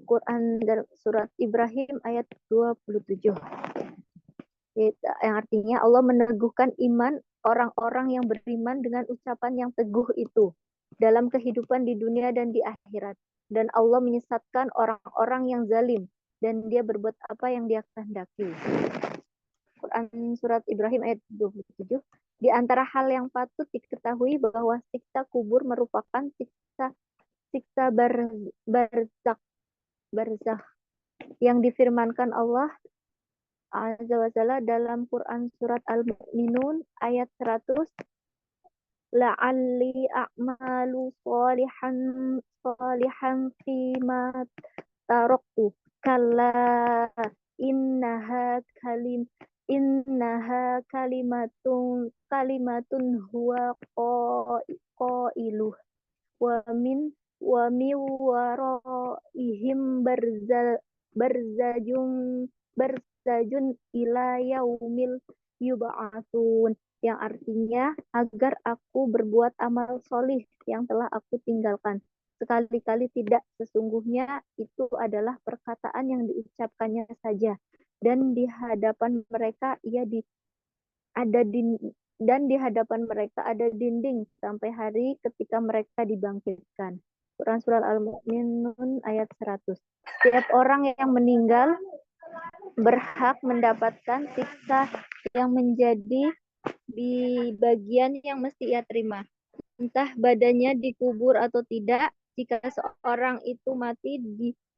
[SPEAKER 3] Quran surat Ibrahim ayat 27. Yang artinya Allah meneguhkan iman orang-orang yang beriman dengan ucapan yang teguh itu dalam kehidupan di dunia dan di akhirat. Dan Allah menyesatkan orang-orang yang zalim dan dia berbuat apa yang dia kehendaki. Quran surat Ibrahim ayat 27. Di antara hal yang patut diketahui bahwa siksa kubur merupakan siksa barzakh yang difirmankan Allah Azza wa Jalla dalam Quran surat Al-Mu'minun ayat 100. La'alli a'malu salihan fima taraktu kalla innaha kalimatun huwa qailuh wa min waraihim barzajun ila yaumil yub'atsun, yang artinya agar aku berbuat amal solih yang telah aku tinggalkan. Sekali-kali tidak, sesungguhnya itu adalah perkataan yang diucapkannya saja. Dan di hadapan mereka di hadapan mereka ada dinding sampai hari ketika mereka dibangkitkan. Quran Surah Al-Mu'minun ayat 100. Setiap orang yang meninggal berhak mendapatkan siksa yang menjadi di bagian yang mesti ia terima. Entah badannya dikubur atau tidak, jika seorang itu mati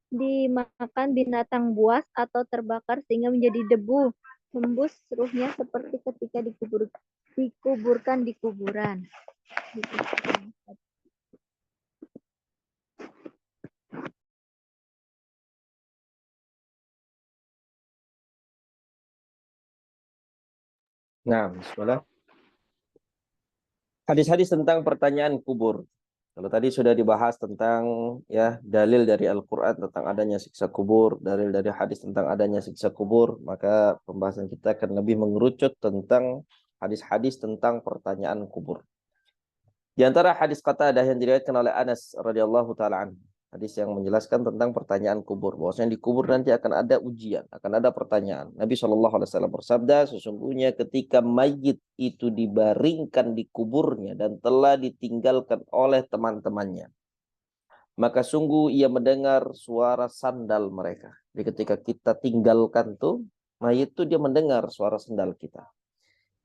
[SPEAKER 3] dimakan binatang buas atau terbakar sehingga menjadi debu, hembus ruhnya seperti ketika dikuburkan di kuburan.
[SPEAKER 1] Nah, bismillah. Hadis-hadis tentang pertanyaan kubur. Kalau tadi sudah dibahas tentang ya dalil dari Al-Qur'an tentang adanya siksa kubur, dalil dari hadis tentang adanya siksa kubur, maka pembahasan kita akan lebih mengerucut tentang hadis-hadis tentang pertanyaan kubur. Di antara hadis Qatadah yang diriwayatkan oleh Anas radhiyallahu taala anhu, hadis yang menjelaskan tentang pertanyaan kubur, bahwasanya di kubur nanti akan ada ujian, akan ada pertanyaan. Nabi SAW bersabda, sesungguhnya ketika mayit itu dibaringkan di kuburnya dan telah ditinggalkan oleh teman-temannya, maka sungguh ia mendengar suara sandal mereka. Jadi ketika kita tinggalkan tuh mayit, tuh dia mendengar suara sandal kita.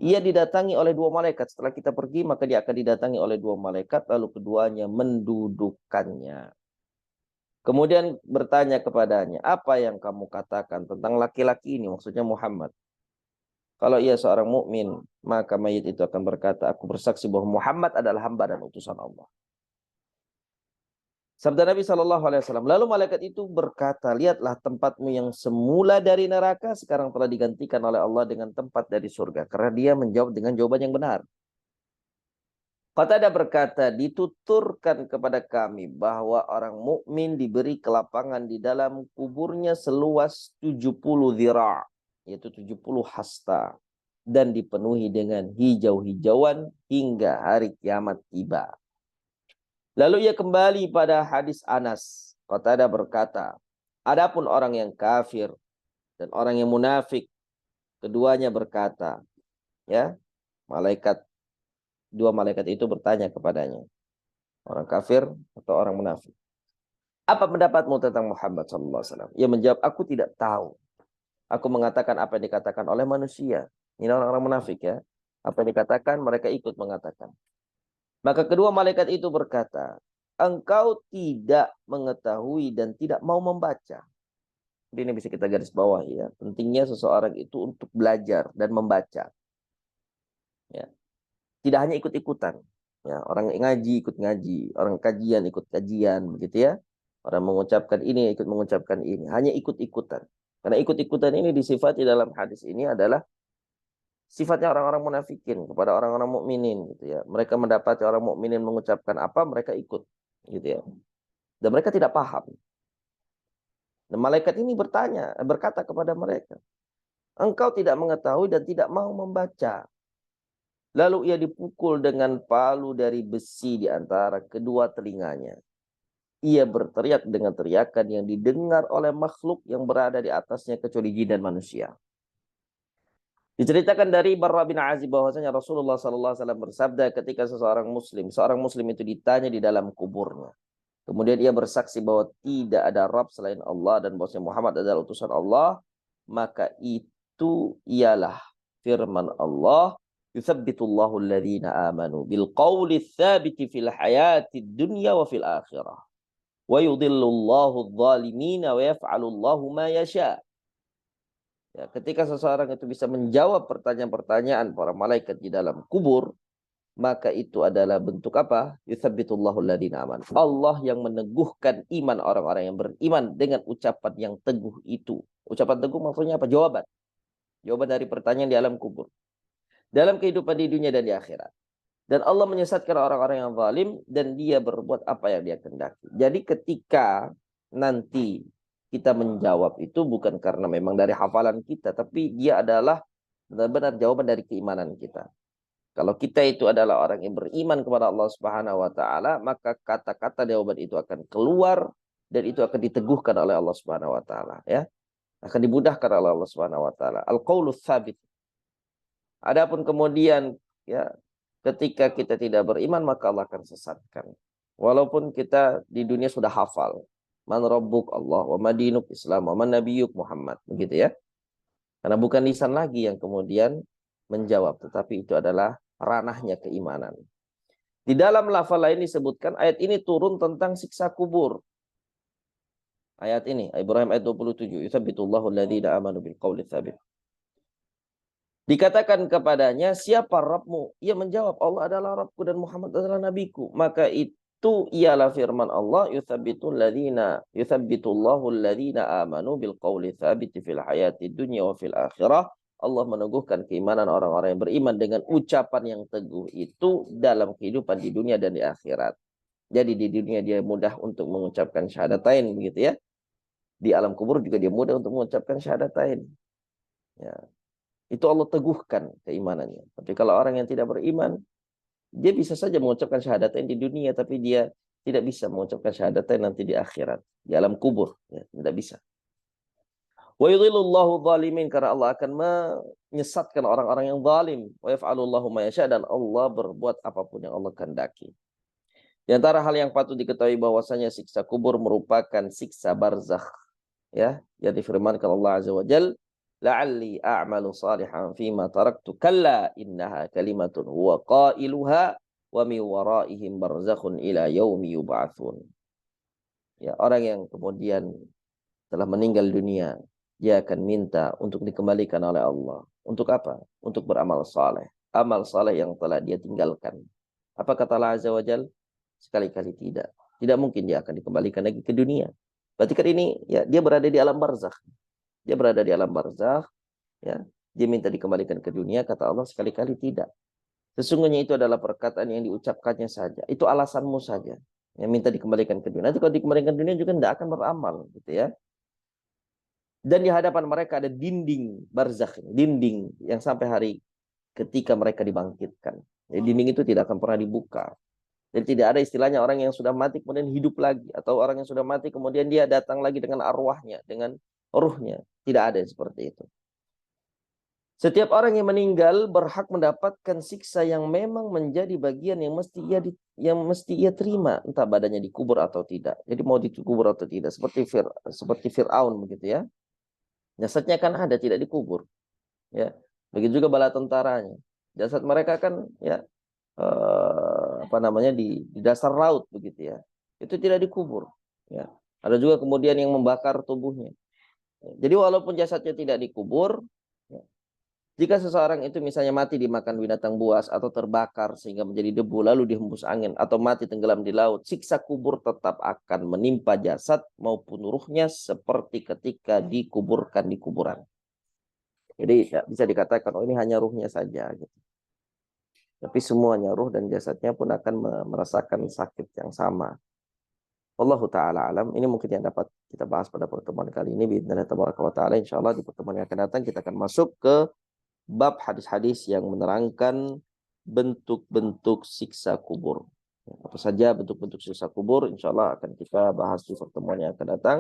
[SPEAKER 1] Ia didatangi oleh dua malaikat. Setelah kita pergi, maka dia akan didatangi oleh dua malaikat, lalu keduanya mendudukkannya. Kemudian bertanya kepadanya, apa yang kamu katakan tentang laki-laki ini? Maksudnya Muhammad. Kalau ia seorang mukmin, maka mayit itu akan berkata, aku bersaksi bahwa Muhammad adalah hamba dan utusan Allah. Sabda Nabi SAW. Lalu malaikat itu berkata, lihatlah tempatmu yang semula dari neraka sekarang telah digantikan oleh Allah dengan tempat dari surga. Karena dia menjawab dengan jawaban yang benar. Qatadah berkata, dituturkan kepada kami bahwa orang mukmin diberi kelapangan di dalam kuburnya seluas 70 dhira', yaitu 70 hasta, dan dipenuhi dengan hijau-hijauan hingga hari kiamat tiba. Lalu ia kembali pada hadis Anas. Qatadah berkata, adapun orang yang kafir dan orang yang munafik, keduanya berkata, ya, dua malaikat itu bertanya kepadanya, orang kafir atau orang munafik, apa pendapatmu tentang Muhammad SAW? Ia menjawab, aku tidak tahu. Aku mengatakan apa yang dikatakan oleh manusia. Ini orang-orang munafik ya. Apa yang dikatakan, mereka ikut mengatakan. Maka kedua malaikat itu berkata, engkau tidak mengetahui dan tidak mau membaca. Jadi ini bisa kita garis bawah ya. Pentingnya seseorang itu untuk belajar dan membaca. Ya. Tidak hanya ikut-ikutan. Ya, orang ngaji ikut ngaji, orang kajian ikut kajian, begitu ya. Orang mengucapkan ini ikut mengucapkan ini. Hanya ikut-ikutan. Karena ikut-ikutan ini disifati dalam hadis ini adalah sifatnya orang-orang munafikin kepada orang-orang mukminin gitu ya. Mereka mendapati orang mukminin mengucapkan apa, mereka ikut gitu ya. Dan mereka tidak paham. Dan malaikat ini berkata kepada mereka, engkau tidak mengetahui dan tidak mau membaca. Lalu ia dipukul dengan palu dari besi di antara kedua telinganya. Ia berteriak dengan teriakan yang didengar oleh makhluk yang berada di atasnya kecuali jin dan manusia. Diceritakan dari Barra bin Azib bahwasanya Rasulullah SAW bersabda ketika seorang muslim itu ditanya di dalam kuburnya. Kemudian ia bersaksi bahwa tidak ada Rabb selain Allah dan bahwasanya Muhammad adalah utusan Allah, maka itu ialah firman Allah, yuthabbitullahu alladhina amanu bil qawli tsabiti fil hayati dunya wa fil akhirah. Wa yudhillullahu adh-dhalimina wa yaf'alullahu ma yasha'. Ya, ketika seseorang itu bisa menjawab pertanyaan-pertanyaan para malaikat di dalam kubur, maka itu adalah bentuk apa? Yuthabbitullahu alladhina amanu. Allah yang meneguhkan iman orang-orang yang beriman dengan ucapan yang teguh itu. Ucapan teguh maksudnya apa? Jawaban. Jawaban dari pertanyaan di alam kubur. Dalam kehidupan di dunia dan di akhirat. Dan Allah menyesatkan orang-orang yang zalim dan dia berbuat apa yang dia kehendaki. Jadi ketika nanti kita menjawab itu bukan karena memang dari hafalan kita, tapi dia adalah benar-benar jawaban dari keimanan kita. Kalau kita itu adalah orang yang beriman kepada Allah Subhanahu wa taala, maka kata-kata jawaban itu akan keluar dan itu akan diteguhkan oleh Allah Subhanahu wa taala, ya. Akan dimudahkan oleh Allah Subhanahu wa taala. Al-qaulus tsabit. Adapun kemudian ya ketika kita tidak beriman maka Allah akan sesatkan. Walaupun kita di dunia sudah hafal. Man rabbuk Allah, wa madinuk Islam, wa man nabiyyuk Muhammad. Begitu ya. Karena bukan lisan lagi yang kemudian menjawab. Tetapi itu adalah ranahnya keimanan. Di dalam lafal lain disebutkan ayat ini turun tentang siksa kubur. Ayat ini, Ibrahim ayat 27. Yuthabbitullahu alladhina amanu bil qawli tsabit. Dikatakan kepadanya, siapa Rabbmu? Ia menjawab, Allah adalah Rabbku dan Muhammad adalah Nabiku. Maka itu ialah firman Allah, yuthabbitullahu alladhina amanu bil qawli tsabiti fil hayati dunya wa fil akhirah. Allah meneguhkan keimanan orang-orang yang beriman dengan ucapan yang teguh itu dalam kehidupan di dunia dan di akhirat. Jadi di dunia dia mudah untuk mengucapkan syahadatain, begitu ya. Di alam kubur juga dia mudah untuk mengucapkan syahadatain. Ya. Itu Allah teguhkan keimanannya. Tapi kalau orang yang tidak beriman, Dia bisa saja mengucapkan syahadatain di dunia, tapi dia tidak bisa mengucapkan syahadatain nanti di akhirat, di alam kubur. Ya, tidak bisa. Wa yudhillullahu zalimin, karena Allah akan menyesatkan orang-orang yang zalim. Wa yaf'alullahu ma yasha, dan Allah berbuat apapun yang Allah kehendaki. Di antara hal yang patut diketahui bahwasanya siksa kubur merupakan siksa barzakh, ya, yang difirmankan Allah Azza wa Jalla, la'alli a'malu salihan fima taraktu kalla innaha kalimatun huwa qailuha wa min waraihim barzakhun ila yaumi yub'atsun. Ya, orang yang kemudian telah meninggal dunia, dia akan minta untuk dikembalikan oleh Allah. Untuk apa? Untuk beramal saleh. Amal saleh yang telah dia tinggalkan. Apa kata Allah Azza wa Jalla? Sekali-kali tidak. Tidak mungkin dia akan dikembalikan lagi ke dunia. Berarti kan ini, ya, dia berada di alam barzakh. Dia berada di alam barzakh, ya. Dia minta dikembalikan ke dunia, kata Allah, sekali-kali tidak. Sesungguhnya itu adalah perkataan yang diucapkannya saja. Itu alasanmu saja. Yang minta dikembalikan ke dunia. Nanti kalau dikembalikan ke dunia juga tidak akan beramal, gitu ya. Dan di hadapan mereka ada dinding barzakh, dinding yang sampai hari ketika mereka dibangkitkan. Jadi dinding itu tidak akan pernah dibuka. Jadi tidak ada istilahnya orang yang sudah mati kemudian hidup lagi, atau orang yang sudah mati kemudian dia datang lagi dengan arwahnya, dengan ruhnya. Tidak ada yang seperti itu. Setiap orang yang meninggal berhak mendapatkan siksa yang memang menjadi bagian yang mesti ia terima, entah badannya dikubur atau tidak. Jadi mau dikubur atau tidak, seperti Fir'aun begitu ya. Jasadnya kan ada, tidak dikubur. Ya, begitu juga bala tentaranya. Jasad mereka kan ya di dasar laut begitu ya. Itu tidak dikubur. Ya. Ada juga kemudian yang membakar tubuhnya. Jadi walaupun jasadnya tidak dikubur, ya, jika seseorang itu misalnya mati dimakan binatang buas atau terbakar sehingga menjadi debu lalu dihembus angin atau mati tenggelam di laut, siksa kubur tetap akan menimpa jasad maupun ruhnya seperti ketika dikuburkan di kuburan. Jadi bisa dikatakan ini hanya ruhnya saja gitu. Tapi semuanya, ruh dan jasadnya pun akan merasakan sakit yang sama. Wallahu ta'ala alam. Ini mungkin yang dapat kita bahas pada pertemuan kali ini. Bi'idznillah tabaraka wa ta'ala. InsyaAllah di pertemuan yang akan datang kita akan masuk ke bab hadis-hadis yang menerangkan bentuk-bentuk siksa kubur. Apa saja bentuk-bentuk siksa kubur, insyaallah akan kita bahas di pertemuan yang akan datang.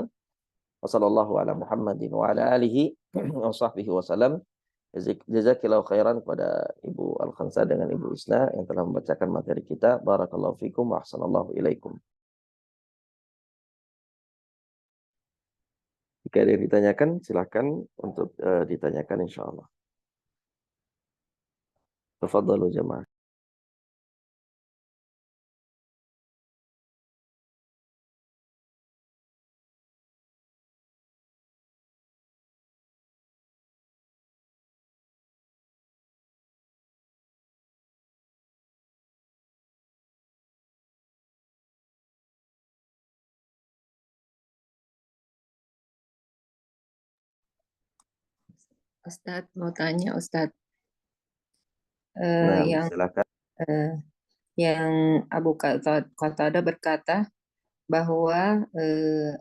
[SPEAKER 1] Wassallallahu ala Muhammadin wa ala alihi wa sahbihi wasallam. Jazakillahu khairan kepada Ibu Al-Khansa dengan Ibu Isna yang telah membacakan materi kita. Barakallahu fikum wa ahsanallahu ilaikum. Jika ada yang ditanyakan, silakan untuk ditanyakan insyaallah. Tafadhalu jamaah.
[SPEAKER 4] Ustadz mau tanya Ustadz,
[SPEAKER 1] Nah,
[SPEAKER 4] yang
[SPEAKER 1] silakan.
[SPEAKER 4] yang Abu Qatadah berkata bahwa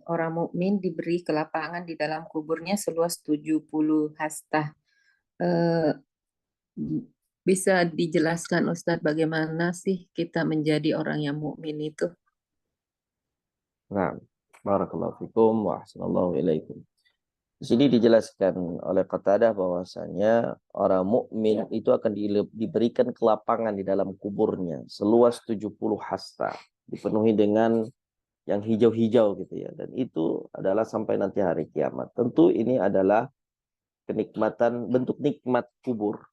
[SPEAKER 4] orang mukmin diberi kelapangan di dalam kuburnya seluas 70 hasta. Bisa dijelaskan Ustadz bagaimana sih kita menjadi orang yang mukmin itu?
[SPEAKER 1] Nah, barakallahu fikum wa ahsanallahu ilaikum. Di sini dijelaskan oleh Qatadah bahwasanya orang mukmin itu akan diberikan kelapangan di dalam kuburnya seluas 70 hasta, dipenuhi dengan yang hijau-hijau gitu ya. Dan itu adalah sampai nanti hari kiamat. Tentu ini adalah kenikmatan, bentuk nikmat kubur.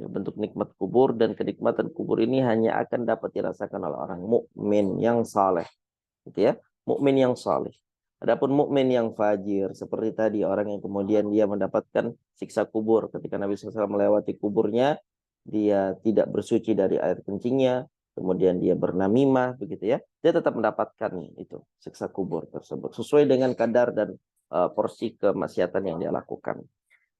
[SPEAKER 1] Ya, bentuk nikmat kubur, dan kenikmatan kubur ini hanya akan dapat dirasakan oleh orang mukmin yang saleh. Gitu ya. Mukmin yang saleh. Adapun mukmin yang fajir, seperti tadi orang yang kemudian dia mendapatkan siksa kubur ketika Nabi SAW melewati kuburnya, dia tidak bersuci dari air kencingnya, kemudian dia bernamimah, begitu ya, dia tetap mendapatkan itu siksa kubur tersebut sesuai dengan kadar dan porsi kemaksiatan yang dia lakukan.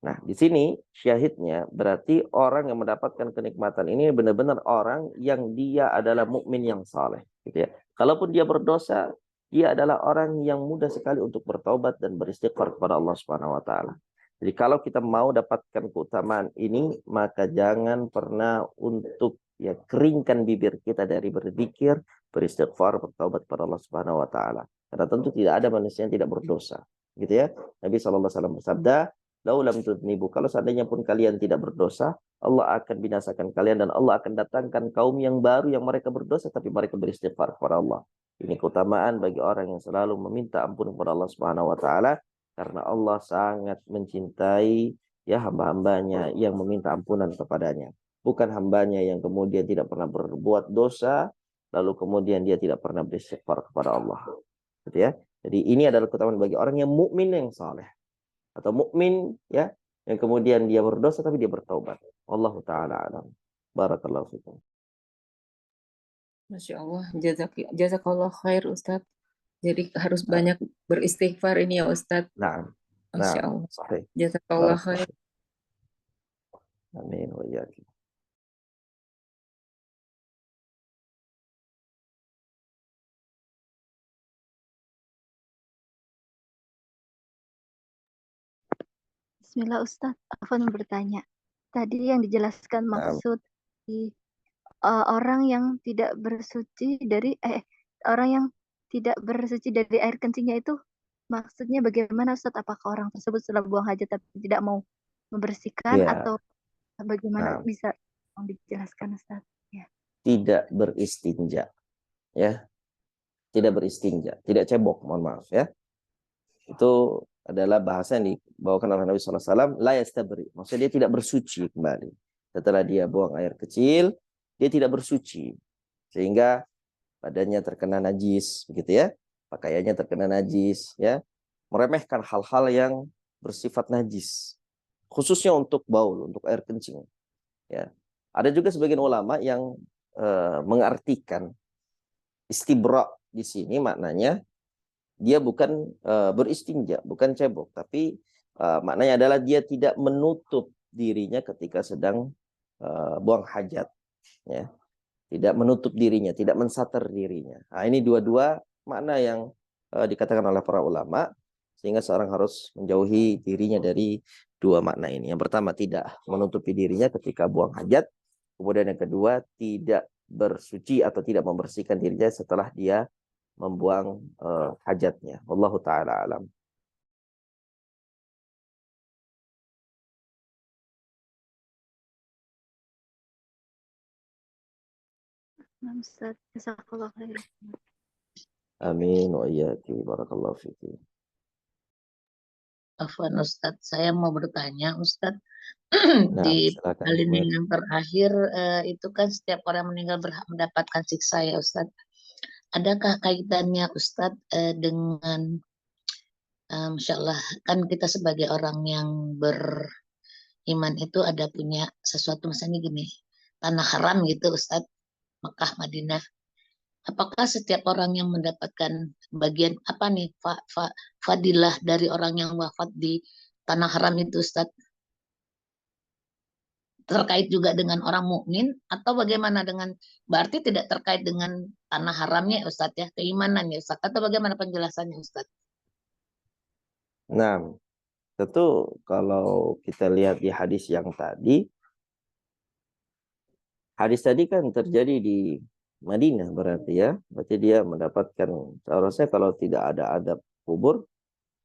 [SPEAKER 1] Nah, di sini syahidnya berarti orang yang mendapatkan kenikmatan ini benar-benar orang yang dia adalah mukmin yang saleh, gitu ya. Kalaupun dia berdosa, dia adalah orang yang mudah sekali untuk bertaubat dan beristighfar kepada Allah Subhanahu wa taala. Jadi kalau kita mau dapatkan keutamaan ini, maka jangan pernah untuk ya keringkan bibir kita dari berzikir, beristighfar, bertaubat kepada Allah Subhanahu wa taala. Karena tentu tidak ada manusia yang tidak berdosa. Gitu ya. Nabi SAW bersabda, "Laulam tudnibu," kalau seandainya pun kalian tidak berdosa, Allah akan binasakan kalian dan Allah akan datangkan kaum yang baru yang mereka berdosa tapi mereka beristighfar kepada Allah. Ini keutamaan bagi orang yang selalu meminta ampun kepada Allah Subhanahu wa taala, karena Allah sangat mencintai ya hamba-hambanya yang meminta ampunan kepadanya. Bukan hambanya yang kemudian tidak pernah berbuat dosa, lalu kemudian dia tidak pernah beristighfar kepada Allah. Gitu ya. Jadi ini adalah keutamaan bagi orang yang mukmin yang saleh, atau mukmin ya yang kemudian dia berdosa tapi dia bertaubat. Wallahu taala alam. Barakallahu fikum.
[SPEAKER 4] Masya Allah, jazakallah khair Ustadz. Jadi harus
[SPEAKER 1] Nah,
[SPEAKER 4] banyak beristighfar ini ya Ustadz.
[SPEAKER 1] nah,
[SPEAKER 4] Masya Allah.
[SPEAKER 1] sahih.
[SPEAKER 4] Jazakallah khair.
[SPEAKER 1] Amin wa iyyakum.
[SPEAKER 3] Bismillah Ustadz, Afwan bertanya. Tadi yang dijelaskan maksud di orang yang tidak bersuci dari orang yang tidak bersuci dari air kencingnya itu maksudnya bagaimana Ustadz? Apakah orang tersebut setelah buang hajat tapi tidak mau membersihkan
[SPEAKER 1] Ya,
[SPEAKER 3] atau bagaimana,
[SPEAKER 1] nah,
[SPEAKER 3] bisa dijelaskan Ustadz? Ya.
[SPEAKER 1] tidak beristinja, ya, tidak beristinja, tidak cebok, mohon maaf ya. Itu adalah bahasa yang dibawakan oleh Nabi SAW, la yastabri, maksudnya dia tidak bersuci kembali. Setelah dia buang air kecil, dia tidak bersuci, sehingga badannya terkena najis, begitu ya, pakaiannya terkena najis, ya, meremehkan hal-hal yang bersifat najis, khususnya untuk baul, untuk air kencing. Ya, ada juga sebagian ulama yang mengartikan istibra di sini maknanya dia bukan beristinja, bukan cebok, tapi maknanya adalah dia tidak menutup dirinya ketika sedang buang hajat, ya. Tidak menutup dirinya, tidak mensater dirinya. Nah, ini dua-dua makna yang dikatakan oleh para ulama, sehingga seorang harus menjauhi dirinya dari dua makna ini. Yang pertama, tidak menutupi dirinya ketika buang hajat. Kemudian yang kedua, tidak bersuci atau tidak membersihkan dirinya setelah dia membuang hajatnya. Wallahu ta'ala alam.
[SPEAKER 3] Ustadz, jazakallah khair.
[SPEAKER 1] Amin wa iyyaki. Barakallahu fiki.
[SPEAKER 5] Afwan Ustadz, saya mau bertanya Ustadz,
[SPEAKER 1] Nah,
[SPEAKER 5] di
[SPEAKER 1] silakan.
[SPEAKER 5] alinean yang terakhir itu kan setiap orang meninggal berhak mendapatkan siksa ya Ustadz. Adakah kaitannya Ustadz dengan Masya Allah, kan kita sebagai orang yang beriman itu ada punya sesuatu, misalnya gini, tanah haram gitu Ustadz, Mekah, Madinah. Apakah setiap orang yang mendapatkan bagian apa nih fadilah dari orang yang wafat di tanah haram itu Ustadz, terkait juga dengan orang mukmin atau bagaimana, dengan berarti tidak terkait dengan tanah haramnya Ustadz ya, keimanannya Ustadz, atau bagaimana penjelasannya Ustadz?
[SPEAKER 1] Nah, tentu kalau kita lihat di hadis yang tadi, hadis tadi kan terjadi di Madinah berarti ya. Berarti dia mendapatkan, seharusnya kalau tidak ada adab kubur,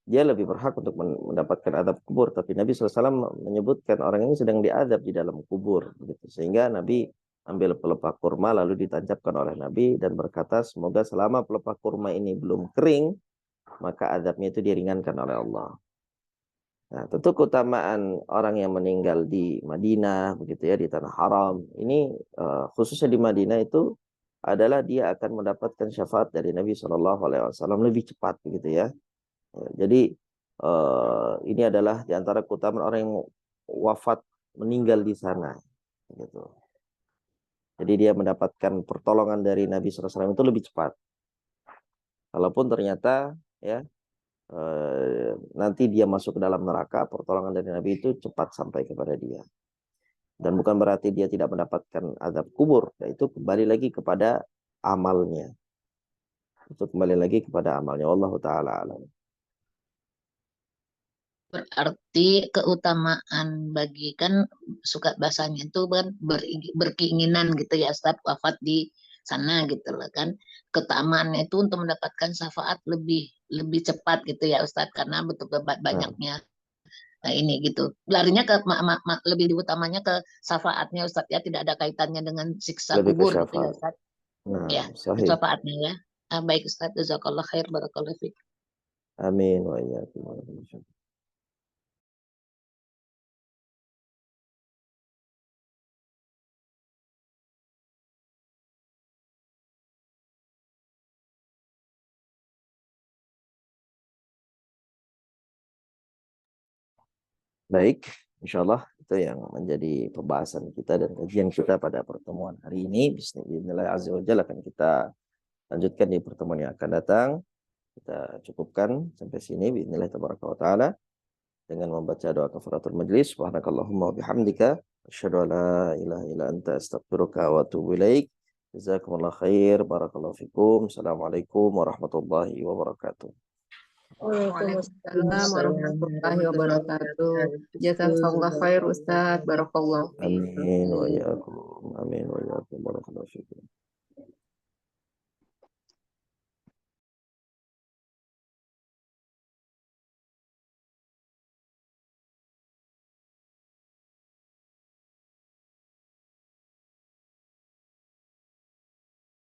[SPEAKER 1] dia lebih berhak untuk mendapatkan adab kubur. Tapi Nabi SAW menyebutkan orang ini sedang diadab di dalam kubur. Begitu. Sehingga Nabi ambil pelepah kurma lalu ditancapkan oleh Nabi dan berkata, semoga selama pelepah kurma ini belum kering, maka adabnya itu diringankan oleh Allah. Nah, tentu keutamaan orang yang meninggal di Madinah, begitu ya, di tanah haram, ini khususnya di Madinah itu adalah dia akan mendapatkan syafaat dari Nabi SAW lebih cepat, begitu ya. Jadi ini adalah di antara keutamaan orang yang wafat meninggal di sana, gitu. Jadi dia mendapatkan pertolongan dari Nabi SAW itu lebih cepat. Walaupun ternyata ya nanti dia masuk ke dalam neraka, pertolongan dari Nabi itu cepat sampai kepada dia. Dan bukan berarti dia tidak mendapatkan azab kubur, yaitu kembali lagi kepada amalnya. Itu kembali lagi kepada amalnya. Wallahu ta'ala alam.
[SPEAKER 5] Berarti keutamaan bagi kan suka bahasanya itu kan berkeinginan gitu ya Ustaz wafat di sana gitu loh kan. Keutamaannya itu untuk mendapatkan syafaat lebih cepat gitu ya Ustaz karena betul banyaknya ini gitu. Larinya ke lebih utamanya ke syafaatnya Ustaz ya, tidak ada kaitannya dengan siksa
[SPEAKER 1] Lebih ke
[SPEAKER 5] kubur gitu ya
[SPEAKER 1] syafaat.
[SPEAKER 5] Ustaz. Ya,
[SPEAKER 1] Sahih.
[SPEAKER 5] syafaatnya ya. Baik Ustaz, jazakallah khair barakallahu fiik.
[SPEAKER 1] Amin wa iyyakum. Baik, insya Allah itu yang menjadi pembahasan kita dan kajian kita pada pertemuan hari ini. Bismillah azza wa jalla akan kita lanjutkan di pertemuan yang akan datang. Kita cukupkan sampai sini bismillah tabaraka wa taala dengan membaca doa kafaratul majlis. Subhanakallahumma wa bihamdika asyhadu an la ilaha illa anta astaghfiruka wa atubu ilaik. Jazakumullah khair. Barakallahu fikum. Assalamualaikum warahmatullahi wabarakatuh.
[SPEAKER 4] Waalaikumsalam warahmatullahi wabarakatuh. Jazakallah khair Ustaz. Barakallahu fiik.
[SPEAKER 1] Amin wa iyyakum. Amin wa iyyakum. Barakallahu fikum.